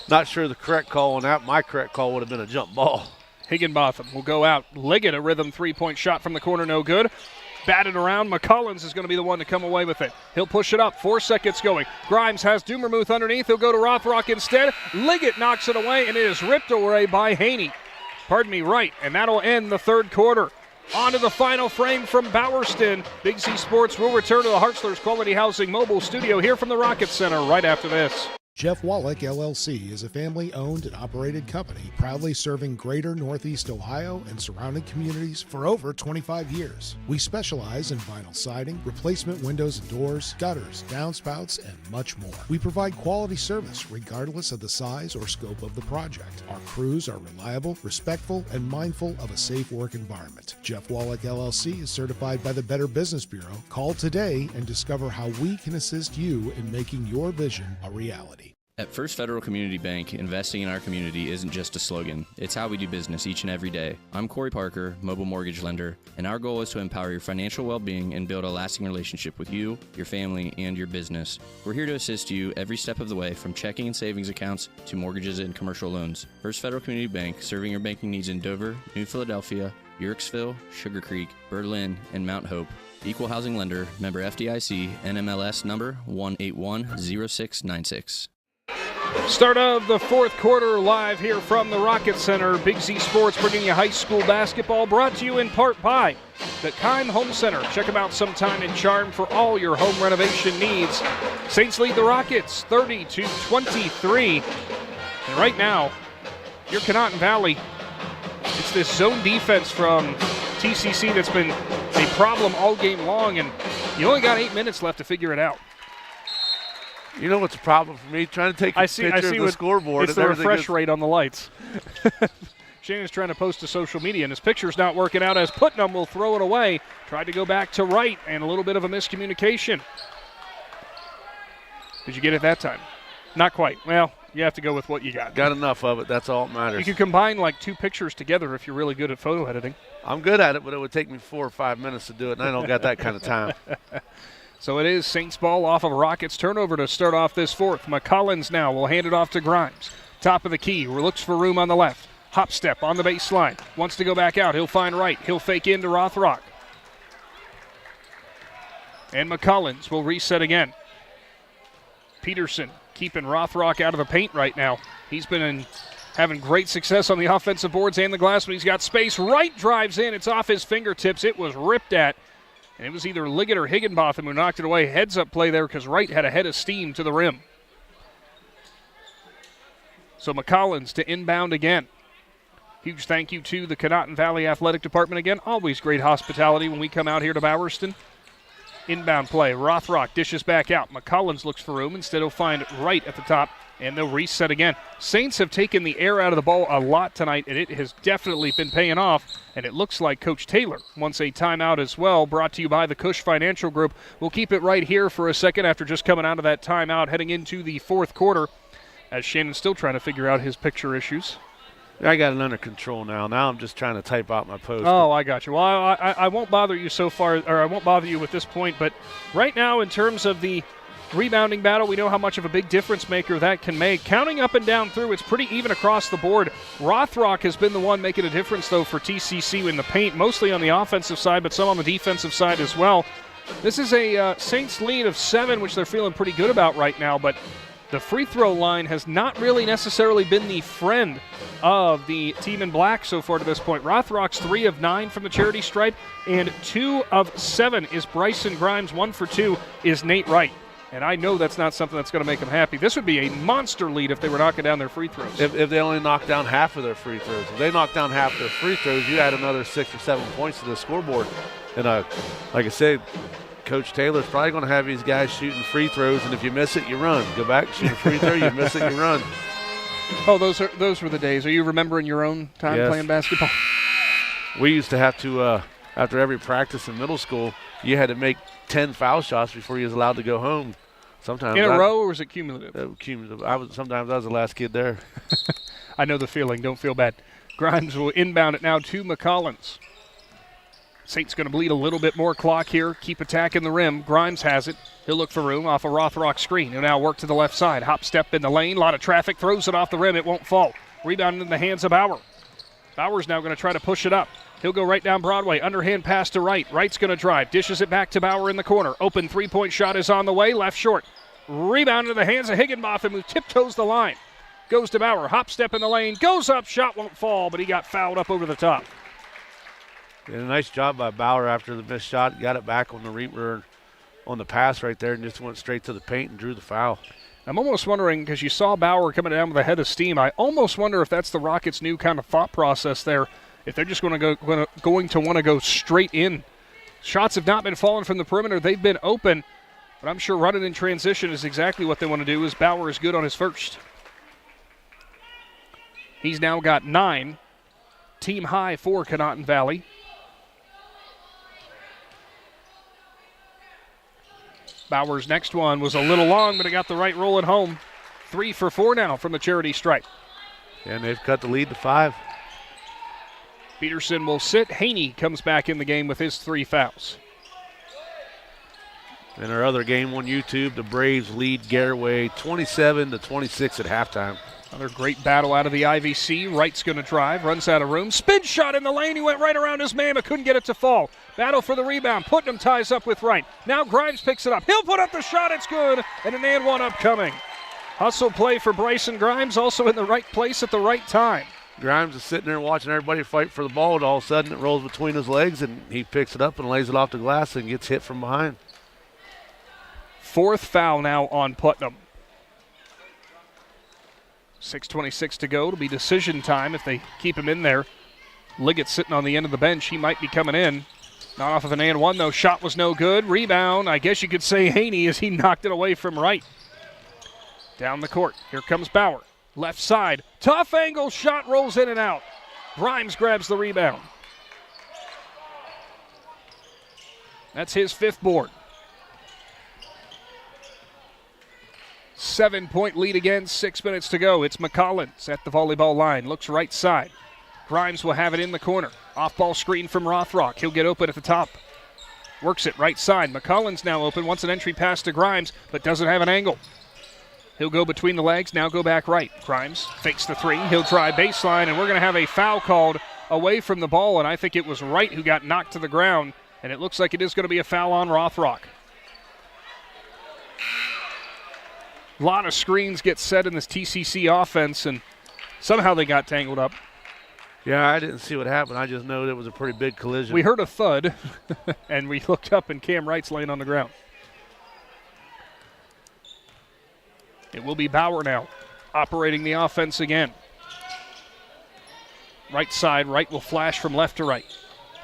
not sure the correct call on that. My correct call would have been a jump ball. Higginbotham will go out. Liggett, a rhythm three-point shot from the corner, no good. Batted around. McCollins is going to be the one to come away with it. He'll push it up. 4 seconds going. Grimes has Dubermuth underneath. He'll go to Rothrock instead. Liggett knocks it away, and it is ripped away by Haney. Wright, and that'll end the third quarter. On to the final frame from Bowerston. Big Z Sports will return to the Hartzler's Quality Housing Mobile Studio here from the Rocket Center right after this. Jeff Wallach, LLC, is a family-owned and operated company proudly serving greater Northeast Ohio and surrounding communities for over 25 years. We specialize in vinyl siding, replacement windows and doors, gutters, downspouts, and much more. We provide quality service regardless of the size or scope of the project. Our crews are reliable, respectful, and mindful of a safe work environment. Jeff Wallach, LLC is certified by the Better Business Bureau. Call today and discover how we can assist you in making your vision a reality. At First Federal Community Bank, investing in our community isn't just a slogan. It's how we do business each and every day. I'm Corey Parker, mobile mortgage lender, and our goal is to empower your financial well-being and build a lasting relationship with you, your family, and your business. We're here to assist you every step of the way, from checking and savings accounts to mortgages and commercial loans. First Federal Community Bank, serving your banking needs in Dover, New Philadelphia, Yorksville, Sugar Creek, Berlin, and Mount Hope. Equal housing lender, member FDIC, NMLS number 1810696. Start of the fourth quarter live here from the Rocket Center. Big Z Sports bringing you high school basketball, brought to you in part by the Keim Home Center. Check them out sometime in Charm for all your home renovation needs. Saints lead the Rockets 30-23. And right now, your Conotton Valley, it's this zone defense from T.C.C. that's been a problem all game long, and you only got 8 minutes left to figure it out. You know what's the problem for me? Trying to take a picture of the scoreboard. It's the refresh rate on the lights. Shannon's trying to post to social media, and his picture's not working out as Putnam will throw it away. Tried to go back to right, and a little bit of a miscommunication. Did you get it that time? Not quite. Well, you have to go with what you got. Got enough of it. That's all that matters. You can combine like two pictures together if you're really good at photo editing. I'm good at it, but it would take me 4 or 5 minutes to do it, and I don't got that kind of time. So it is Saints ball off of Rockets turnover to start off this fourth. McCollins now will hand it off to Grimes. Top of the key, looks for room on the left. Hop step on the baseline. Wants to go back out. He'll find right. He'll fake into Rothrock. And McCollins will reset again. Peterson keeping Rothrock out of the paint right now. He's been having great success on the offensive boards and the glass, but he's got space. Wright drives in. It's off his fingertips. It was ripped at. And it was either Liggett or Higginbotham who knocked it away. Heads-up play there because Wright had a head of steam to the rim. So McCollins to inbound again. Huge thank you to the Conotton Valley Athletic Department again. Always great hospitality when we come out here to Bowerston. Inbound play. Rothrock dishes back out. McCollins looks for room. Instead he'll find Wright at the top, and they'll reset again. Saints have taken the air out of the ball a lot tonight, and it has definitely been paying off. And it looks like Coach Taylor wants a timeout as well, brought to you by the Cush Financial Group. We'll keep it right here for a second after just coming out of that timeout, heading into the fourth quarter, as Shannon's still trying to figure out his picture issues. I got it under control now. Now I'm just trying to type out my post. Oh, I got you. Well, I won't bother you so far, or I won't bother you with this point, but right now in terms of the rebounding battle, we know how much of a big difference maker that can make. Counting up and down through, it's pretty even across the board. Rothrock has been the one making a difference, though, for TCC in the paint, mostly on the offensive side, but some on the defensive side as well. This is a Saints lead of 7, which they're feeling pretty good about right now, but the free throw line has not really necessarily been the friend of the team in black so far to this point. Rothrock's 3 of 9 from the charity stripe, and 2 of 7 is Bryson Grimes. 1 for 2 is Nate Wright. And I know that's not something that's going to make them happy. This would be a monster lead if they were knocking down their free throws. If they only knock down half of their free throws. If they knock down half their free throws, you add another 6 or 7 points to the scoreboard. And like I said, Coach Taylor's probably going to have these guys shooting free throws, and if you miss it, you run. Go back, shoot a free throw, you miss it, you run. Oh, those were the days. Are you remembering your own time playing basketball? We used to have to, after every practice in middle school, you had to make 10 foul shots before you was allowed to go home. Sometimes in a row, or was it cumulative? Cumulative. Sometimes I was the last kid there. I know the feeling. Don't feel bad. Grimes will inbound it now to McCollins. Saints going to bleed a little bit more clock here. Keep attacking the rim. Grimes has it. He'll look for room off a Rothrock screen. He'll now work to the left side. Hop step in the lane. A lot of traffic. Throws it off the rim. It won't fall. Rebound in the hands of Bauer. Bauer's now going to try to push it up. He'll go right down Broadway. Underhand pass to Wright. Wright's going to drive. Dishes it back to Bauer in the corner. Open three-point shot is on the way. Left short. Rebound into the hands of Higginbotham, who tiptoes the line. Goes to Bauer. Hop step in the lane. Goes up. Shot won't fall, but he got fouled up over the top. Yeah, nice job by Bauer after the missed shot. Got it back on the pass right there and just went straight to the paint and drew the foul. I'm almost wondering, because you saw Bauer coming down with a head of steam, I almost wonder if that's the Rockets' new kind of thought process there, if they're just going to want to go straight in. Shots have not been falling from the perimeter. They've been open, but I'm sure running in transition is exactly what they want to do, as Bauer is good on his first. He's now got 9, team high for Conotton Valley. Bauer's next one was a little long, but it got the right roll at home. 3 for 4 now from the charity stripe. And they've cut the lead to 5. Peterson will sit. Haney comes back in the game with his 3 fouls. In our other game on YouTube, the Braves lead Garraway 27-26 at halftime. Another great battle out of the IVC. Wright's going to drive, runs out of room. Spin shot in the lane. He went right around his man, but couldn't get it to fall. Battle for the rebound. Putnam ties up with Wright. Now Grimes picks it up. He'll put up the shot. It's good. And an and one upcoming. Hustle play for Bryson Grimes, also in the right place at the right time. Grimes is sitting there watching everybody fight for the ball, and all of a sudden it rolls between his legs, and he picks it up and lays it off the glass and gets hit from behind. 4th foul now on Putnam. 6:26 to go. It'll be decision time if they keep him in there. Liggett sitting on the end of the bench. He might be coming in. Not off of an and one, though. Shot was no good. Rebound, I guess you could say Haney, as he knocked it away from Wright. Down the court. Here comes Bauer. Left side. Tough angle shot, rolls in and out. Grimes grabs the rebound. That's his 5th board. 7-point lead again, 6 minutes to go. It's McCollins at the volleyball line. Looks right side. Grimes will have it in the corner. Off-ball screen from Rothrock. He'll get open at the top. Works it right side. McCollins now open. Wants an entry pass to Grimes, but doesn't have an angle. He'll go between the legs, now go back right. Grimes fakes the 3. He'll try baseline, and we're going to have a foul called away from the ball, and I think it was Wright who got knocked to the ground, and it looks like it is going to be a foul on Rothrock. A lot of screens get set in this T.C.C. offense, and somehow they got tangled up. Yeah, I didn't see what happened. I just know it was a pretty big collision. We heard a thud, and we looked up, and Cam Wright's laying on the ground. It will be Bauer now, operating the offense again. Right side, Wright will flash from left to right.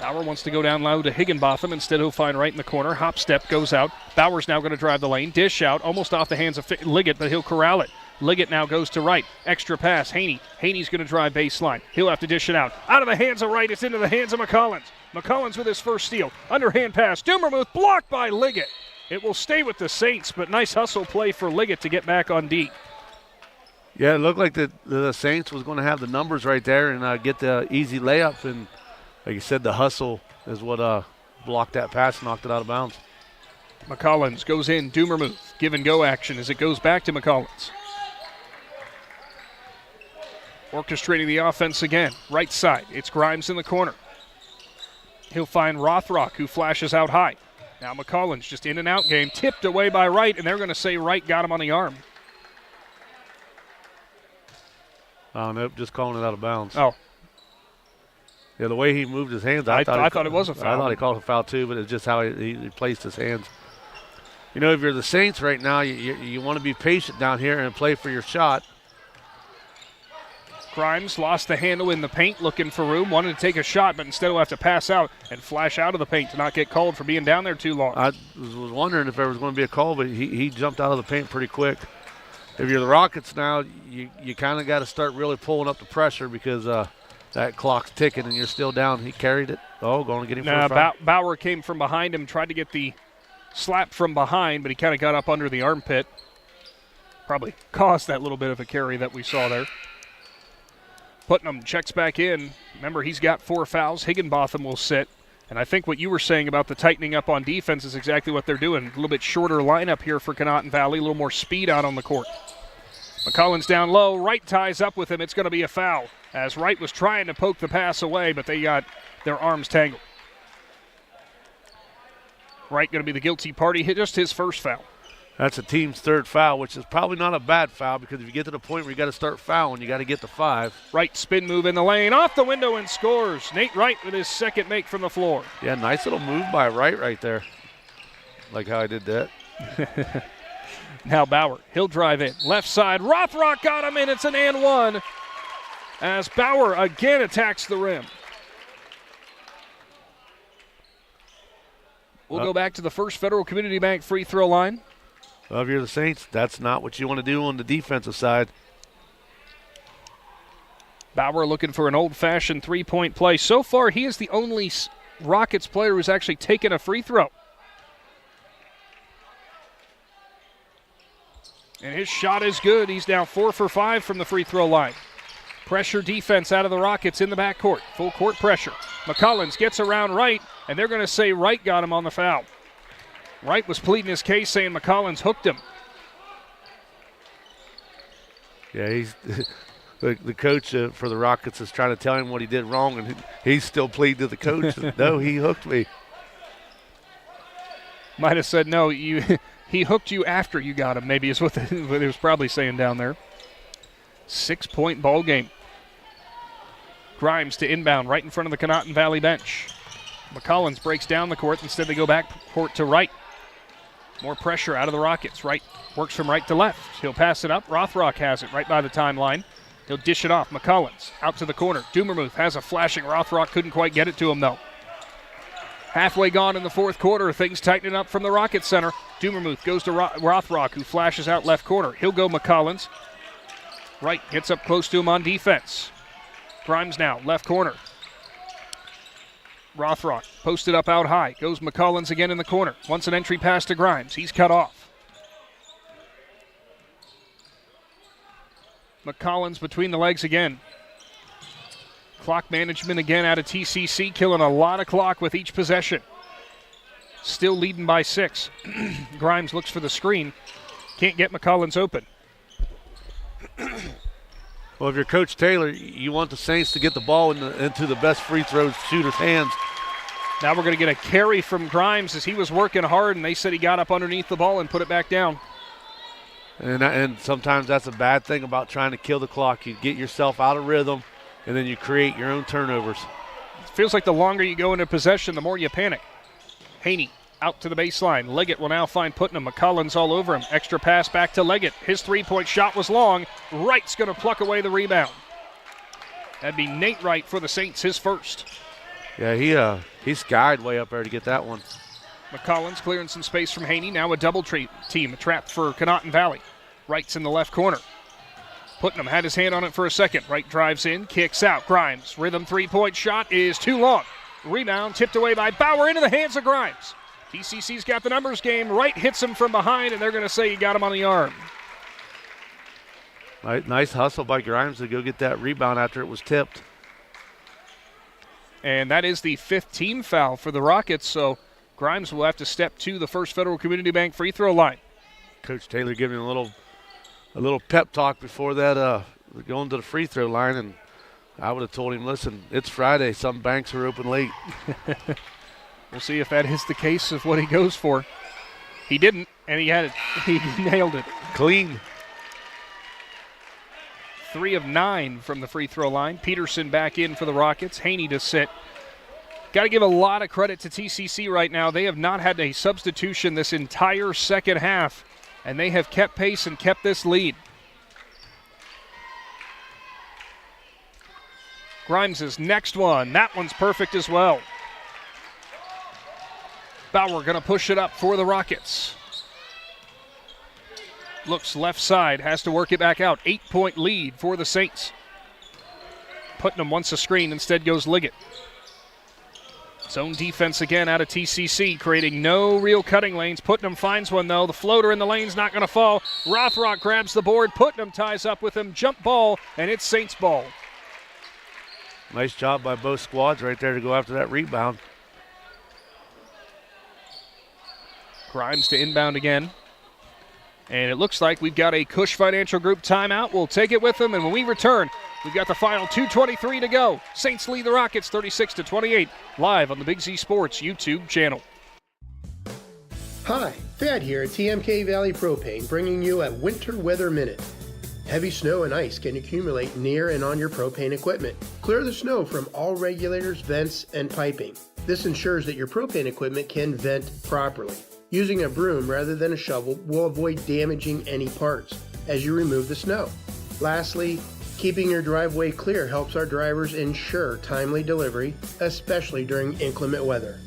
Bauer wants to go down low to Higginbotham. Instead, he'll find Wright in the corner. Hop step, goes out. Bauer's now going to drive the lane. Dish out, almost off the hands of Liggett, but he'll corral it. Liggett now goes to Wright. Extra pass, Haney. Haney's going to drive baseline. He'll have to dish it out. Out of the hands of Wright, it's into the hands of McCollins. McCollins with his first steal. Underhand pass. Dumermuth blocked by Liggett. It will stay with the Saints, but nice hustle play for Liggett to get back on D. Yeah, it looked like the Saints was going to have the numbers right there and get the easy layup, and like you said, the hustle is what blocked that pass, knocked it out of bounds. McCollins goes in, Dumermuth. Give and go action as it goes back to McCollins. Orchestrating the offense again. Right side, it's Grimes in the corner. He'll find Rothrock, who flashes out high. Now McCollins just in and out game, tipped away by Wright, and they're going to say Wright got him on the arm. Oh, nope, just calling it out of bounds. Oh. Yeah, the way he moved his hands, I thought it was a foul. I thought he called it a foul too, but it's just how he placed his hands. You know, if you're the Saints right now, you want to be patient down here and play for your shot. Grimes lost the handle in the paint, looking for room, wanted to take a shot, but instead will have to pass out and flash out of the paint to not get called for being down there too long. I was wondering if there was going to be a call, but he jumped out of the paint pretty quick. If you're the Rockets now, you kind of got to start really pulling up the pressure because that clock's ticking and you're still down. He carried it. Oh, going to get him for a foul. Bauer came from behind him, tried to get the slap from behind, but he kind of got up under the armpit. Probably caused that little bit of a carry that we saw there. Putnam checks back in. Remember, he's got 4 fouls. Higginbotham will sit. And I think what you were saying about the tightening up on defense is exactly what they're doing. A little bit shorter lineup here for Conotton Valley, a little more speed out on the court. McCollins down low. Wright ties up with him. It's going to be a foul as Wright was trying to poke the pass away, but they got their arms tangled. Wright going to be the guilty party. Just his first foul. That's a team's 3rd foul, which is probably not a bad foul because if you get to the point where you got to start fouling, you got to get to 5. Wright spin move in the lane, off the window and scores. Nate Wright with his 2nd make from the floor. Yeah, nice little move by Wright right there. Like how I did that. Now Bauer, he'll drive in. Left side, Rothrock got him in. It's an and one as Bauer again attacks the rim. We'll go back to the First Federal Community Bank free throw line. Well, if you're the Saints, that's not what you want to do on the defensive side. Bauer looking for an old-fashioned three-point play. So far, he is the only Rockets player who's actually taken a free throw. And his shot is good. He's now 4 for 5 from the free throw line. Pressure defense out of the Rockets in the backcourt. Full court pressure. McCollins gets around Wright, and they're going to say Wright got him on the foul. Wright was pleading his case, saying McCollins hooked him. Yeah, he's the coach for the Rockets is trying to tell him what he did wrong, and he's still pleading to the coach. No, he hooked me. Might have said, no, he hooked you after you got him, maybe is what he was probably saying down there. 6-point ball game. Grimes to inbound right in front of the Conotton Valley bench. McCollins breaks down the court. Instead, they go back court to Wright. More pressure out of the Rockets. Wright works from right to left. He'll pass it up. Rothrock has it right by the timeline. He'll dish it off. McCollins out to the corner. Dumermuth has a flashing. Rothrock couldn't quite get it to him, though. Halfway gone in the fourth quarter. Things tightening up from the Rockets center. Dumermuth goes to Rothrock, who flashes out left corner. He'll go McCollins. Wright gets up close to him on defense. Grimes now, left corner. Rothrock posted up out high. Goes McCollins again in the corner. Wants an entry pass to Grimes. He's cut off. McCollins between the legs again. Clock management again out of T.C.C. Killing a lot of clock with each possession. Still leading by 6. Grimes looks for the screen. Can't get McCollins open. Well, if you're Coach Taylor, you want the Saints to get the ball into the best free throw shooter's hands. Now we're going to get a carry from Grimes as he was working hard, and they said he got up underneath the ball and put it back down. And sometimes that's a bad thing about trying to kill the clock. You get yourself out of rhythm, and then you create your own turnovers. It feels like the longer you go into possession, the more you panic. Haney out to the baseline. Leggett will now find Putnam. McCollins all over him. Extra pass back to Leggett. His three-point shot was long. Wright's going to pluck away the rebound. That'd be Nate Wright for the Saints, his first. Yeah, he skied way up there to get that one. McCollins clearing some space from Haney. Now a double team, a trap for Conotton Valley. Wright's in the left corner. Putnam had his hand on it for a second. Wright drives in, kicks out. Grimes, rhythm three-point shot is too long. Rebound tipped away by Bauer into the hands of Grimes. T.C.C.'s got the numbers game. Wright hits him from behind, and they're going to say he got him on the arm. Nice hustle by Grimes to go get that rebound after it was tipped. And that is the 5th team foul for the Rockets, so Grimes will have to step to the First Federal Community Bank free throw line. Coach Taylor giving a little pep talk before that going to the free throw line, and I would have told him, listen, it's Friday. Some banks are open late. We'll see if that is the case of what he goes for. He didn't, and he had it. He nailed it. Clean. 3 of 9 from the free throw line. Peterson back in for the Rockets. Haney to sit. Got to give a lot of credit to T.C.C. right now. They have not had a substitution this entire second half, and they have kept pace and kept this lead. Grimes' next one. That one's perfect as well. Bauer going to push it up for the Rockets. Looks left side, has to work it back out. 8-point lead for the Saints. Putnam wants a screen, instead goes Liggett. Zone defense again out of T.C.C., creating no real cutting lanes. Putnam finds one, though. The floater in the lane's not going to fall. Rothrock grabs the board. Putnam ties up with him. Jump ball, and it's Saints ball. Nice job by both squads right there to go after that rebound. Grimes to inbound again. And it looks like we've got a Cush Financial Group timeout. We'll take it with them, and when we return, we've got the final 2:23 to go. Saints lead the Rockets 36-28, live on the Big Z Sports YouTube channel. Hi, Thad here at TMK Valley Propane, bringing you a Winter Weather Minute. Heavy snow and ice can accumulate near and on your propane equipment. Clear the snow from all regulators, vents, and piping. This ensures that your propane equipment can vent properly. Using a broom rather than a shovel will avoid damaging any parts as you remove the snow. Lastly, keeping your driveway clear helps our drivers ensure timely delivery, especially during inclement weather.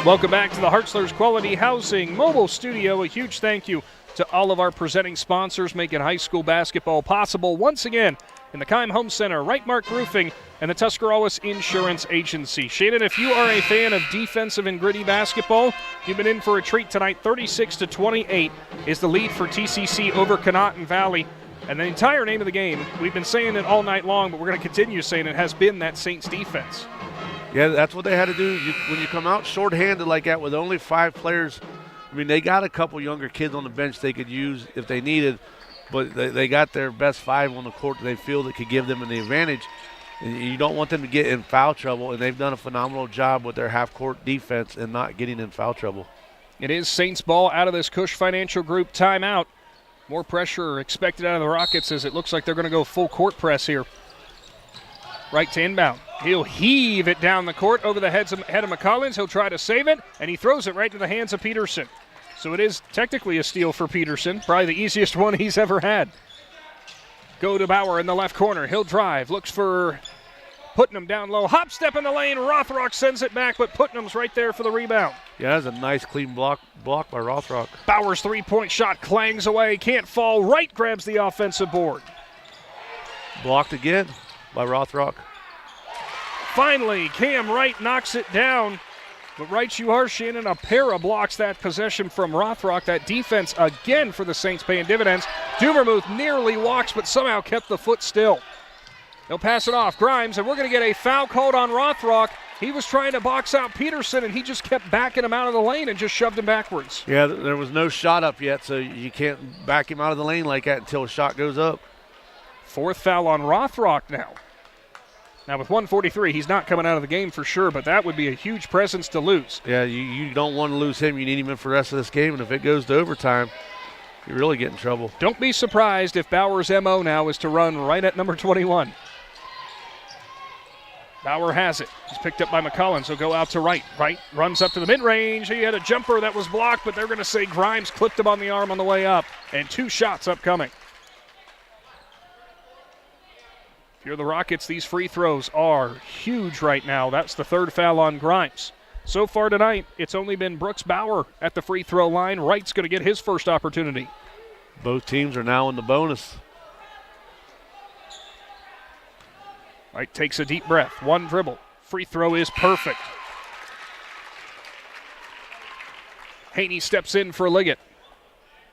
Welcome back to the Hartzler's Quality Housing Mobile Studio. A huge thank you to all of our presenting sponsors making high school basketball possible. Once again, in the Keim Home Center, Right Mark Roofing, and the Tuscarawas Insurance Agency. Shannon, if you are a fan of defensive and gritty basketball, you've been in for a treat tonight. 36-28 is the lead for T.C.C. over Conotton Valley. And the entire name of the game, we've been saying it all night long, but we're going to continue saying it, has been that Saints defense. Yeah, that's what they had to do. When you come out shorthanded like that with only 5 players, I mean, they got a couple younger kids on the bench they could use if they needed, but they got their best 5 on the court that they feel that could give them an advantage. And you don't want them to get in foul trouble, and they've done a phenomenal job with their half-court defense and not getting in foul trouble. It is Saints ball out of this Cush Financial Group timeout. More pressure expected out of the Rockets as it looks like they're going to go full court press here. Right to inbound. He'll heave it down the court over the head of McCollins. He'll try to save it, and he throws it right into the hands of Peterson. So it is technically a steal for Peterson, probably the easiest one he's ever had. Go to Bauer in the left corner. He'll drive, looks for Putnam down low. Hop step in the lane. Rothrock sends it back, but Putnam's right there for the rebound. Yeah, that's a nice clean block by Rothrock. Bauer's three-point shot clangs away. Can't fall. Wright grabs the offensive board. Blocked again by Rothrock. Finally, Cam Wright knocks it down. But right you are, Shannon. A pair of blocks that possession from Rothrock. That defense again for the Saints paying dividends. Dumermuth nearly walks, but somehow kept the foot still. They'll pass it off. Grimes, and we're going to get a foul called on Rothrock. He was trying to box out Peterson, and he just kept backing him out of the lane and just shoved him backwards. Yeah, there was no shot up yet, so you can't back him out of the lane like that until a shot goes up. 4th foul on Rothrock now. Now with 1:43, he's not coming out of the game for sure, but that would be a huge presence to lose. Yeah, you don't want to lose him. You need him in for the rest of this game, and if it goes to overtime, you really get in trouble. Don't be surprised if Bauer's MO now is to run right at number 21. Bauer has it. He's picked up by McCollins. He'll go out to Wright. Wright runs up to the mid-range. He had a jumper that was blocked, but they're going to say Grimes clipped him on the arm on the way up, and 2 shots upcoming. If you're the Rockets, these free throws are huge right now. That's the 3rd foul on Grimes. So far tonight, it's only been Brooks Bauer at the free throw line. Wright's going to get his first opportunity. Both teams are now in the bonus. Wright takes a deep breath. 1 dribble. Free throw is perfect. Haney steps in for Liggett.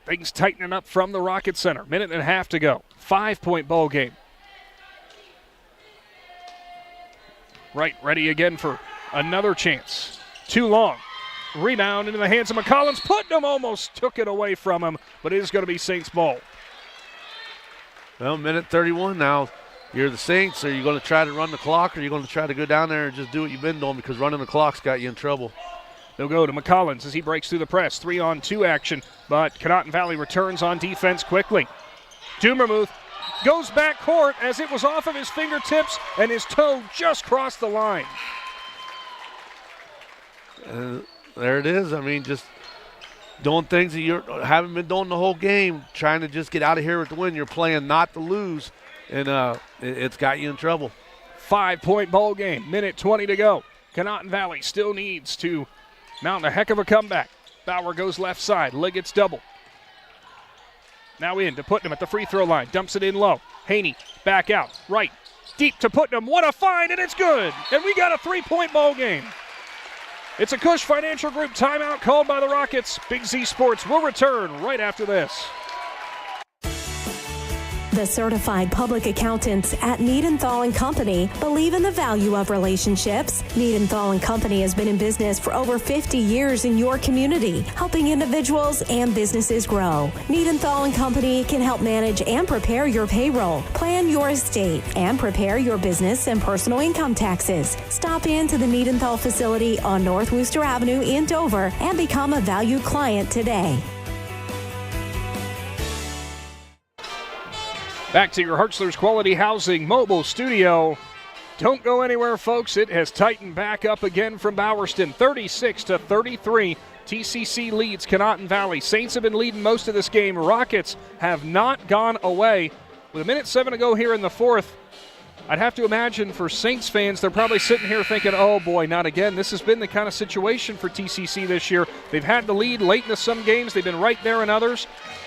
Things tightening up from the Rocket Center. 1.5 minutes to go. 5-point ball game. Wright ready again for another chance. Too long. Rebound into the hands of McCollins. Putnam almost took it away from him, but it is going to be Saints ball. Well, 1:31 now. You're the Saints. Are you going to try to run the clock, or are you going to try to go down there and just do what you've been doing, because running the clock's got you in trouble? They'll go to McCollins as he breaks through the press. 3-on-2 action, but Conotton Valley returns on defense quickly. Dumermuth goes back court as it was off of his fingertips, and his toe just crossed the line. There it is. I mean, just doing things that you haven't been doing the whole game, trying to just get out of here with the win. You're playing not to lose, and it's got you in trouble. 5-point ball game, 1:20 to go. Conotton Valley still needs to mount a heck of a comeback. Bauer goes left side. Liggett's double. Now in to Putnam at the free throw line. Dumps it in low. Haney back out. Right. Deep to Putnam. What a find, and it's good. And we got a 3-point ball game. It's a Cush Financial Group timeout called by the Rockets. Big Z Sports will return right after this. The certified public accountants at Niedenthal & Company believe in the value of relationships. Niedenthal & Company has been in business for over 50 years in your community, helping individuals and businesses grow. Niedenthal & Company can help manage and prepare your payroll, plan your estate, and prepare your business and personal income taxes. Stop in to the Niedenthal facility on North Wooster Avenue in Dover and become a valued client today. Back to your Hartzler's Quality Housing Mobile Studio. Don't go anywhere, folks. It has tightened back up again from Bowerston, 36-33. TCC leads Conotton Valley. Saints have been leading most of this game. Rockets have not gone away. With 1:07 to go here in the fourth, I'd have to imagine for Saints fans, they're probably sitting here thinking, oh boy, not again. This has been the kind of situation for TCC this year. They've had the lead late into some games. They've been right there in others,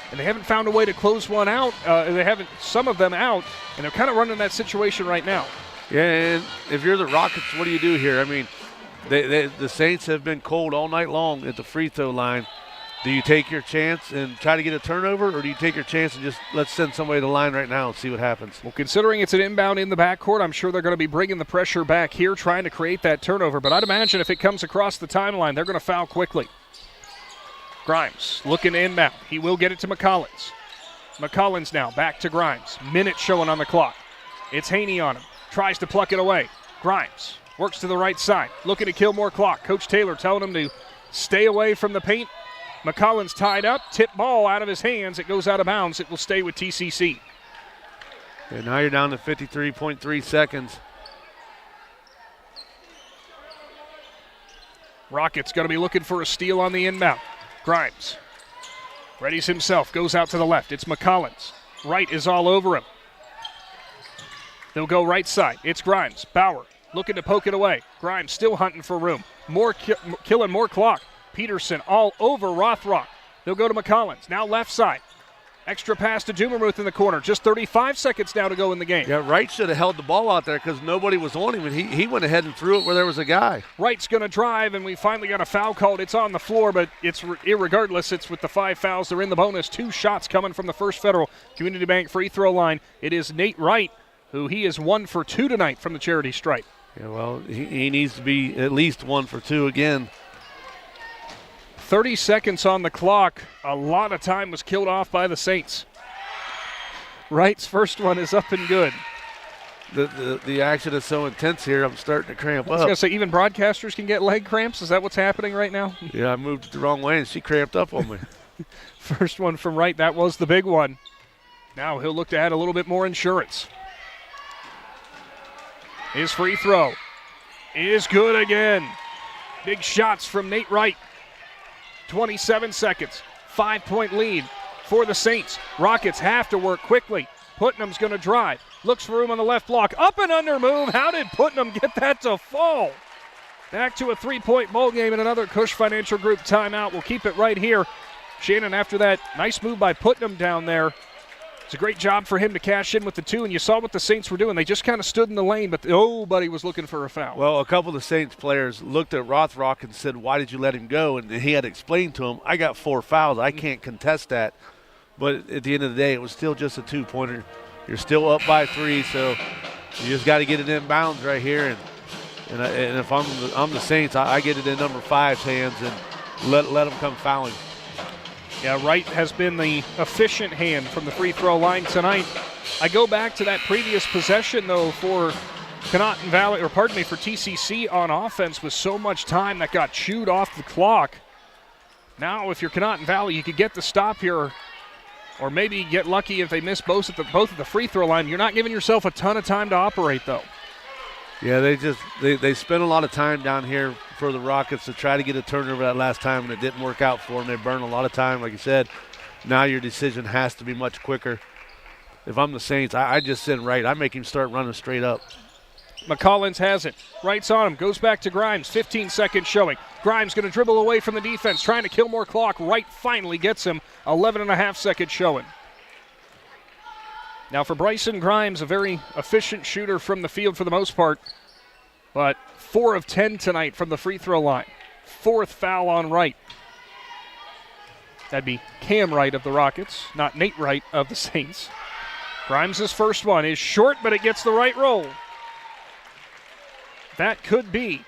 and they haven't found a way to close one out. They haven't, some of them out, and they're kind of running that situation right now. Yeah, and if you're the Rockets, what do you do here? I mean, the Saints have been cold all night long at the free throw line. Do you take your chance and try to get a turnover, or do you take your chance and just let's send somebody to the line right now and see what happens? Well, considering it's an inbound in the backcourt, I'm sure they're going to be bringing the pressure back here, trying to create that turnover. But I'd imagine if it comes across the timeline, they're going to foul quickly. Grimes looking to inbound. He will get it to McCollins. McCollins now back to Grimes. Minute showing on the clock. It's Haney on him. Tries to pluck it away. Grimes works to the right side, looking to kill more clock. Coach Taylor telling him to stay away from the paint. McCollins tied up, tip ball out of his hands. It goes out of bounds. It will stay with TCC. And now you're down to 53.3 seconds. Rockets going to be looking for a steal on the inbound. Grimes readies himself, goes out to the left. It's McCollins. Right is all over him. They'll go right side. It's Grimes. Bauer looking to poke it away. Grimes still hunting for room. Killing more clock. Peterson all over Rothrock. They'll go to McCollins. Now left side. Extra pass to Dumermuth in the corner. Just 35 seconds now to go in the game. Yeah, Wright should have held the ball out there because nobody was on him, and he went ahead and threw it where there was a guy. Wright's going to drive, and we finally got a foul called. It's on the floor, but it's irregardless. It's with the 5 fouls. They're in the bonus. 2 shots coming from the First Federal Community Bank free throw line. It is Nate Wright, who he is 1 for 2 tonight from the charity stripe. Yeah, well, he needs to be at least 1 for 2 again. 30 seconds on the clock. A lot of time was killed off by the Saints. Wright's first one is up and good. The action is so intense here, I'm starting to cramp up. I was going to say, even broadcasters can get leg cramps. Is that what's happening right now? Yeah, I moved it the wrong way, and she cramped up on me. First one from Wright. That was the big one. Now he'll look to add a little bit more insurance. His free throw is good again. Big shots from Nate Wright. 27 seconds. 5-point lead for the Saints. Rockets have to work quickly. Putnam's going to drive. Looks for room on the left block. Up and under move. How did Putnam get that to fall? Back to a 3-point ball game and another Cush Financial Group timeout. We'll keep it right here. Shannon, after that nice move by Putnam down there, it's a great job for him to cash in with the 2, and you saw what the Saints were doing. They just kind of stood in the lane, but nobody was looking for a foul. Well, a couple of the Saints players looked at Rothrock and said, why did you let him go? And he had explained to him, I got 4 fouls. I can't contest that. But at the end of the day, it was still just a 2-pointer. You're still up by 3, so you just got to get it in bounds right here. And if I'm the Saints, I get it in number 5's hands and let them come fouling. Yeah, Wright has been the efficient hand from the free throw line tonight. I go back to that previous possession, though, for Conotton Valley, or pardon me, for TCC on offense with so much time that got chewed off the clock. Now, if you're Conotton Valley, you could get the stop here, or maybe get lucky if they miss both at the free throw line. You're not giving yourself a ton of time to operate, though. Yeah, they spent a lot of time down here for the Rockets to try to get a turnover that last time, and it didn't work out for them. They burned a lot of time, like you said. Now your decision has to be much quicker. If I'm the Saints, I just send Wright. I make him start running straight up. McCollins has it. Wright's on him. Goes back to Grimes. 15 seconds showing. Grimes going to dribble away from the defense, trying to kill more clock. Wright finally gets him. 11.5 seconds showing. Now for Bryson Grimes, a very efficient shooter from the field for the most part, but 4 of 10 tonight from the free throw line. 4th foul on Wright. That'd be Cam Wright of the Rockets, not Nate Wright of the Saints. Grimes' first one is short, but it gets the right roll. That could be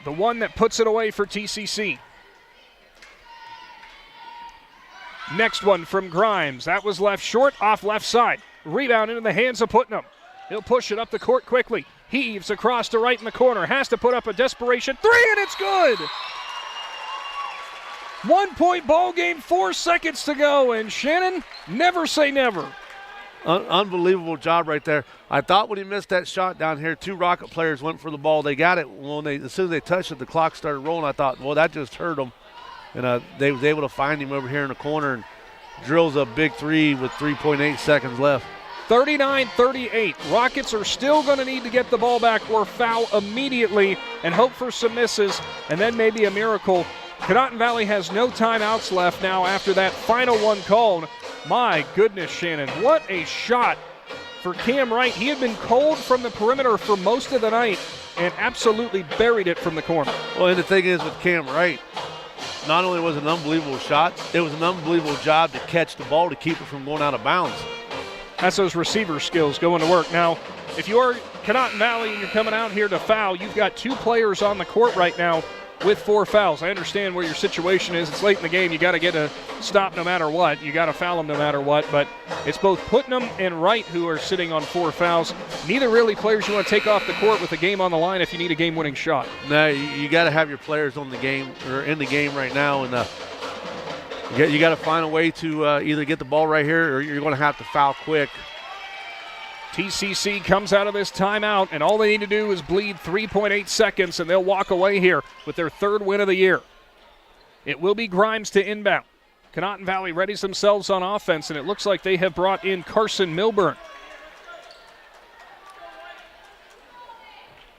the one that puts it away for TCC. Next one from Grimes. That was left short, off left side. Rebound into the hands of Putnam. He'll push it up the court quickly. Heaves across to right in the corner. Has to put up a desperation 3, and it's good. 1-point ball game, 4 seconds to go. And Shannon, never say never. Unbelievable job right there. I thought when he missed that shot down here, 2 Rocket players went for the ball. They got it. As soon as they touched it, the clock started rolling. I thought, well, that just hurt them. And they was able to find him over here in the corner and drills a big 3 with 3.8 seconds left. 39-38. Rockets are still going to need to get the ball back or foul immediately and hope for some misses and then maybe a miracle. Conotton Valley has no timeouts left now after that final one called. My goodness, Shannon, what a shot for Cam Wright. He had been cold from the perimeter for most of the night and absolutely buried it from the corner. Well, and the thing is with Cam Wright, not only was it an unbelievable shot, it was an unbelievable job to catch the ball to keep it from going out of bounds. That's those receiver skills going to work. Now, if you are Conotton Valley and you're coming out here to foul, you've got 2 players on the court right now with 4 fouls. I understand where your situation is. It's late in the game. You got to get a stop no matter what. You got to foul them no matter what. But it's both Putnam and Wright who are sitting on 4 fouls. Neither really players you want to take off the court with a game on the line if you need a game-winning shot. No, you got to have your players on the game or in the game right now, and you got to find a way to either get the ball right here or you're going to have to foul quick. T.C.C. comes out of this timeout, and all they need to do is bleed 3.8 seconds, and they'll walk away here with their 3rd win of the year. It will be Grimes to inbound. Conotton Valley readies themselves on offense, and it looks like they have brought in Carson Milburn.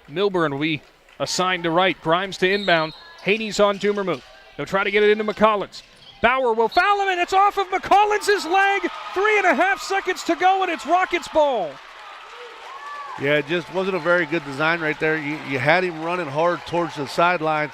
Milburn will be assigned to right. Grimes to inbound. Haney's on Doomermuth. They'll try to get it into McCollins. Bauer will foul him, and it's off of McCollins' leg. 3.5 seconds to go, and it's Rockets' ball. Yeah, it just wasn't a very good design right there. You had him running hard towards the sideline,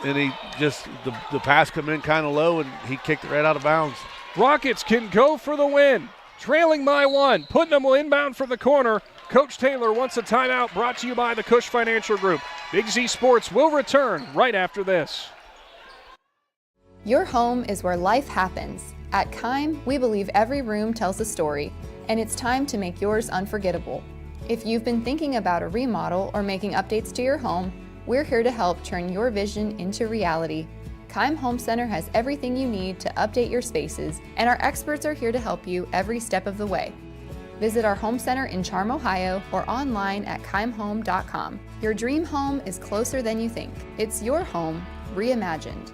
and he just, the pass come in kind of low, and he kicked it right out of bounds. Rockets can go for the win. Trailing by 1. Putnam will inbound from the corner. Coach Taylor wants a timeout, brought to you by the Cush Financial Group. Big Z Sports will return right after this. Your home is where life happens. At Keim, we believe every room tells a story, and it's time to make yours unforgettable. If you've been thinking about a remodel or making updates to your home, we're here to help turn your vision into reality. Keim Home Center has everything you need to update your spaces, and our experts are here to help you every step of the way. Visit our home center in Charm, Ohio, or online at keimhome.com. Your dream home is closer than you think. It's your home reimagined.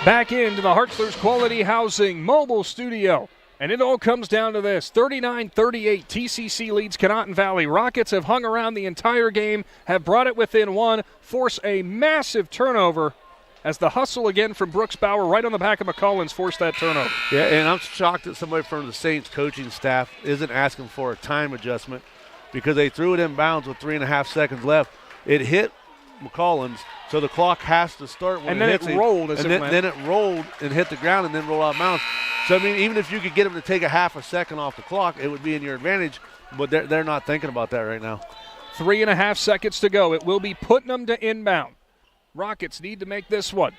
Back into the Hartzler's Quality Housing mobile studio. And it all comes down to this. 39-38, T.C.C. leads Conotton Valley. Rockets have hung around the entire game, have brought it within 1, force a massive turnover as the hustle again from Brooks Bauer right on the back of McCollins forced that turnover. Yeah, and I'm shocked that somebody from the Saints coaching staff isn't asking for a time adjustment because they threw it in bounds with 3.5 seconds left. It hit McCollins, so the clock has to start when it hits. And then it rolled as it went. Then it rolled and hit the ground and then rolled out of bounds. So, I mean, even if you could get them to take a half a second off the clock, it would be in your advantage, but they're not thinking about that right now. 3.5 seconds to go. It will be Putnam to inbound. Rockets need to make this one.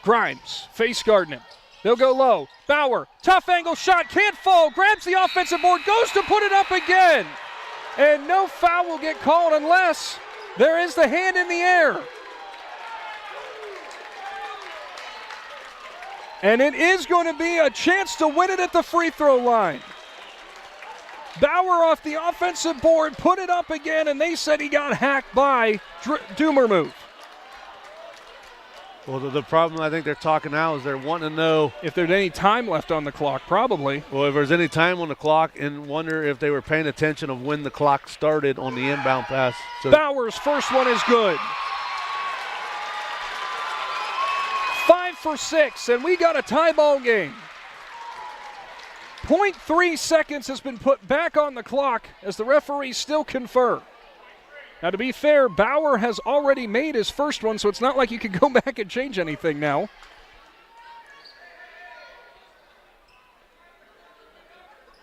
Grimes, face guarding him. They'll go low. Bauer, tough angle shot, can't fall, grabs the offensive board, goes to put it up again. And no foul will get called unless there is the hand in the air. And it is going to be a chance to win it at the free throw line. Bauer off the offensive board, put it up again, and they said he got hacked by Doomermuth. Well, the problem I think they're talking now is they're wanting to know if there's any time left on the clock, probably. Well, if there's any time on the clock, and wonder if they were paying attention of when the clock started on the inbound pass. So Bauer's first one is good. 5 for 6, and we got a tie ball game. 0.3 seconds has been put back on the clock as the referees still confer. Now, to be fair, Bauer has already made his first one, so it's not like you can go back and change anything now.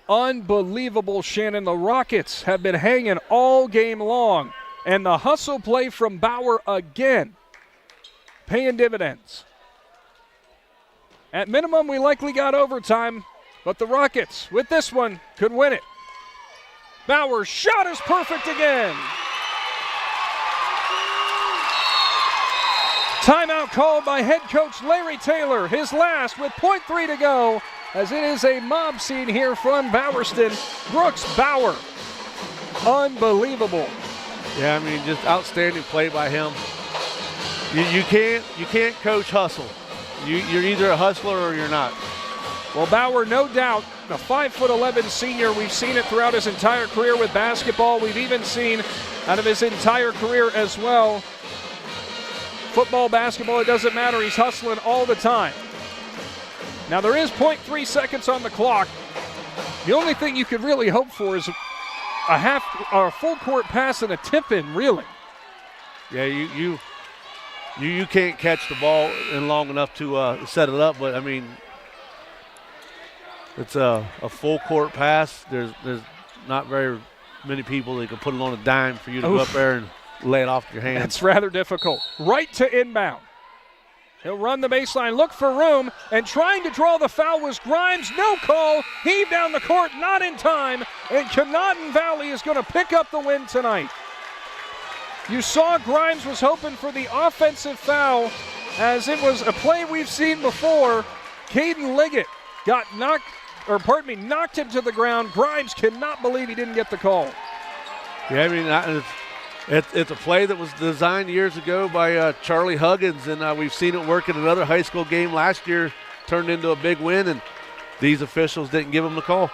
Unbelievable, Shannon. The Rockets have been hanging all game long, and the hustle play from Bauer again, paying dividends. At minimum, we likely got overtime, but the Rockets, with this one, could win it. Bauer's shot is perfect again. Timeout called by head coach Larry Taylor, his last with 0.3 to go, as it is a mob scene here from Bowerston. Brooks Bauer. Unbelievable. Yeah, I mean, just outstanding play by him. You can't coach hustle. You're either a hustler or you're not. Well, Bauer, no doubt, the 5'11" senior. We've seen it throughout his entire career with basketball. We've even seen out of his entire career as well. Football, basketball, it doesn't matter. He's hustling all the time. Now, there is 0.3 seconds on the clock. The only thing you could really hope for is a full court pass and a tip-in, really. Yeah, you can't catch the ball in long enough to set it up, but I mean, it's a full court pass. There's not very many people that can put it on a dime for you to go up there and lay it off your hands. That's rather difficult. Right to inbound. He'll run the baseline, look for room, and trying to draw the foul was Grimes. No call. Heave down the court, not in time. And Conotton Valley is going to pick up the win tonight. You saw Grimes was hoping for the offensive foul, as it was a play we've seen before. Caden Liggett knocked him to the ground. Grimes cannot believe he didn't get the call. Yeah, I mean, it's a play that was designed years ago by Charlie Huggins, and we've seen it work in another high school game last year, turned into a big win, and these officials didn't give him the call.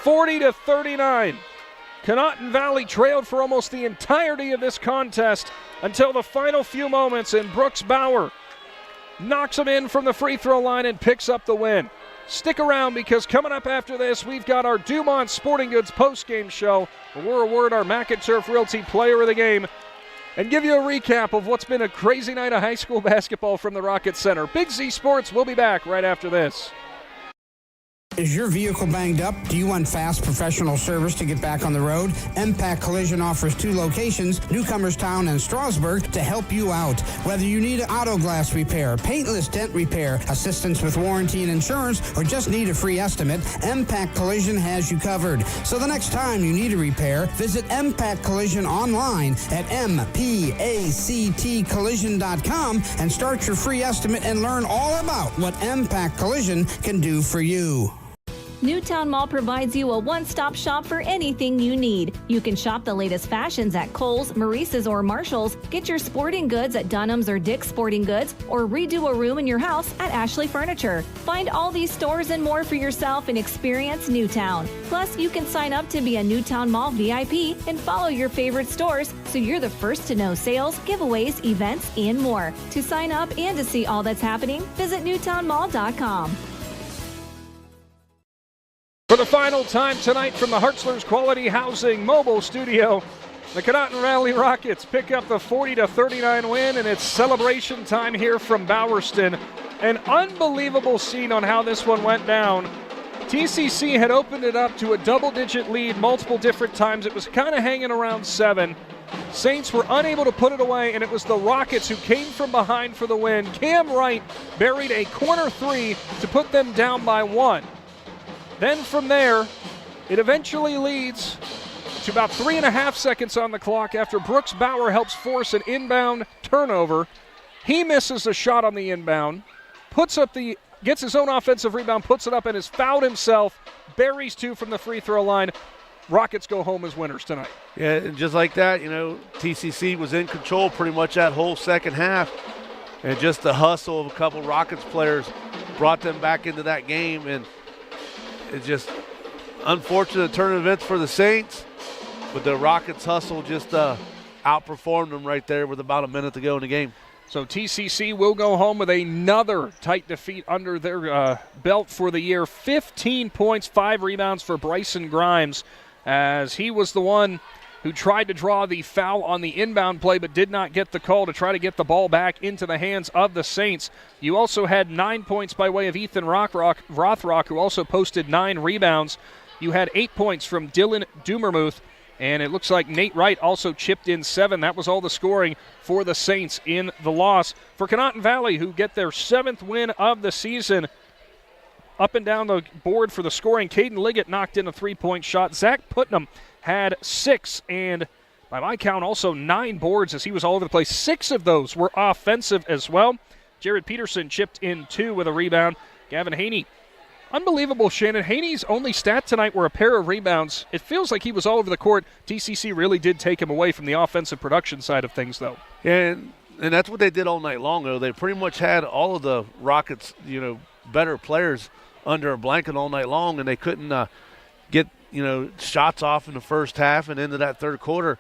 40-39. Conotton Valley trailed for almost the entirety of this contest until the final few moments, and Brooks Bauer knocks him in from the free throw line and picks up the win. Stick around, because coming up after this, we've got our Dumont Sporting Goods postgame show, where we'll award our Mac and Turf Realty Player of the Game and give you a recap of what's been a crazy night of high school basketball from the Rocket Center. Big Z Sports will be back right after this. Is your vehicle banged up? Do you want fast professional service to get back on the road? Impact Collision offers 2 locations, Newcomerstown and Strasburg, to help you out. Whether you need auto glass repair, paintless dent repair, assistance with warranty and insurance, or just need a free estimate, Impact Collision has you covered. So the next time you need a repair, visit Impact Collision online at mpactcollision.com and start your free estimate and learn all about what Impact Collision can do for you. Newtown Mall provides you a one-stop shop for anything you need. You can shop the latest fashions at Kohl's, Maurice's, or Marshall's, get your sporting goods at Dunham's or Dick's Sporting Goods, or redo a room in your house at Ashley Furniture. Find all these stores and more for yourself and experience Newtown. Plus, you can sign up to be a Newtown Mall VIP and follow your favorite stores so you're the first to know sales, giveaways, events, and more. To sign up and to see all that's happening, visit newtownmall.com. For the final time tonight from the Hartzler's Quality Housing Mobile Studio, the Conotton Valley Rockets pick up the 40-39 win, and it's celebration time here from Bowerston. An unbelievable scene on how this one went down. T.C.C. had opened it up to a double-digit lead multiple different times. It was kind of hanging around 7. Saints were unable to put it away, and it was the Rockets who came from behind for the win. Cam Wright buried a corner 3 to put them down by 1. Then from there, it eventually leads to about 3.5 seconds on the clock after Brooks Bauer helps force an inbound turnover. He misses a shot on the inbound, gets his own offensive rebound, puts it up, and is fouled himself, buries 2 from the free throw line. Rockets go home as winners tonight. Yeah, and just like that, TCC was in control pretty much that whole second half. And just the hustle of a couple Rockets players brought them back into that game, and it's just unfortunate turn of events for the Saints, but the Rockets' hustle just outperformed them right there with about a minute to go in the game. So TCC will go home with another tight defeat under their belt for the year. 15 points, 5 rebounds for Bryson Grimes, as he was the one who tried to draw the foul on the inbound play but did not get the call to try to get the ball back into the hands of the Saints. You also had 9 points by way of Ethan Rothrock, who also posted 9 rebounds. You had 8 points from Dylan Dumermuth, and it looks like Nate Wright also chipped in 7. That was all the scoring for the Saints in the loss. For Conotton Valley, who get their 7th win of the season, up and down the board for the scoring, Caden Liggett knocked in a 3-point shot. Zach Putnam had 6, and by my count, also 9 boards as he was all over the place. 6 of those were offensive as well. Jared Peterson chipped in 2 with a rebound. Gavin Haney Unbelievable, Shannon. Haney's only stat tonight were a pair of rebounds. It feels like he was all over the court. T.C.C. really did take him away from the offensive production side of things, though. And that's what they did all night long, though. They pretty much had all of the Rockets, better players under a blanket all night long, and they couldn't get, shots off in the first half and into that third quarter.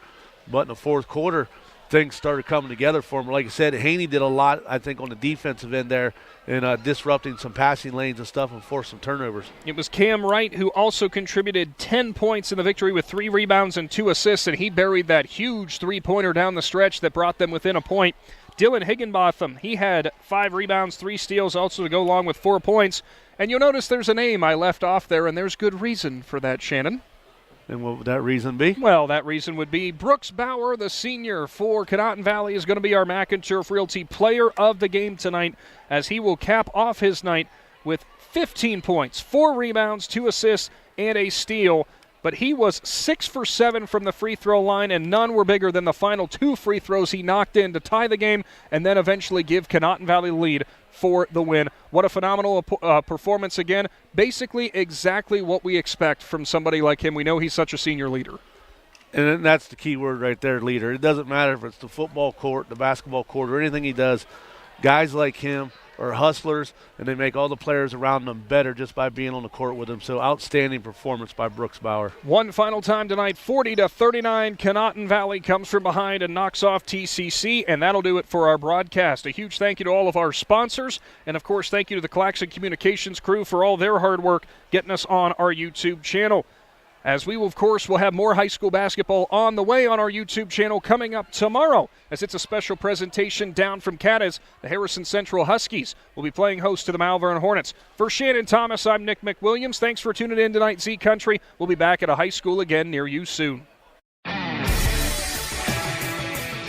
But in the fourth quarter, things started coming together for them. Like I said, Haney did a lot, I think, on the defensive end there and disrupting some passing lanes and stuff and forced some turnovers. It was Cam Wright who also contributed 10 points in the victory with 3 rebounds and 2 assists, and he buried that huge three-pointer down the stretch that brought them within a point. Dylan Higginbotham, he had 5 rebounds, 3 steals also to go along with 4 points. And you'll notice there's a name I left off there, and there's good reason for that, Shannon. And what would that reason be? Well, that reason would be Brooks Bauer, the senior for Conotton Valley, is going to be our McInturf Realty player of the game tonight, as he will cap off his night with 15 points, 4 rebounds, 2 assists, and a steal. But he was 6 for 7 from the free throw line, and none were bigger than the final 2 free throws he knocked in to tie the game and then eventually give Conotton Valley the lead for the win. What a phenomenal performance again. Basically exactly what we expect from somebody like him. We know he's such a senior leader. And that's the key word right there, leader. It doesn't matter if it's the football court, the basketball court, or anything he does. Guys like him are hustlers, and they make all the players around them better just by being on the court with them. So outstanding performance by Brooks Bauer. One final time tonight, 40-39. Conotton Valley comes from behind and knocks off T.C.C., and that'll do it for our broadcast. A huge thank you to all of our sponsors, and of course thank you to the Claxon Communications crew for all their hard work getting us on our YouTube channel. As we will, of course, will have more high school basketball on the way on our YouTube channel coming up tomorrow, as it's a special presentation down from Cadiz. The Harrison Central Huskies will be playing host to the Malvern Hornets. For Shannon Thomas, I'm Nick McWilliams. Thanks for tuning in tonight, Z Country. We'll be back at a high school again near you soon.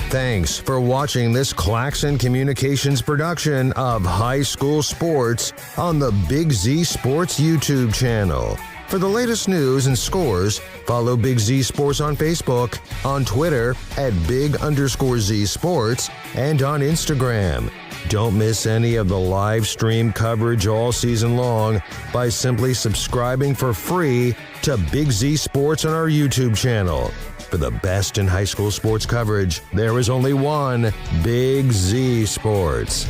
Thanks for watching this Claxon Communications production of High School Sports on the Big Z Sports YouTube channel. For the latest news and scores, follow Big Z Sports on Facebook, on Twitter at @Big_Z Sports, and on Instagram. Don't miss any of the live stream coverage all season long by simply subscribing for free to Big Z Sports on our YouTube channel. For the best in high school sports coverage, there is only one Big Z Sports.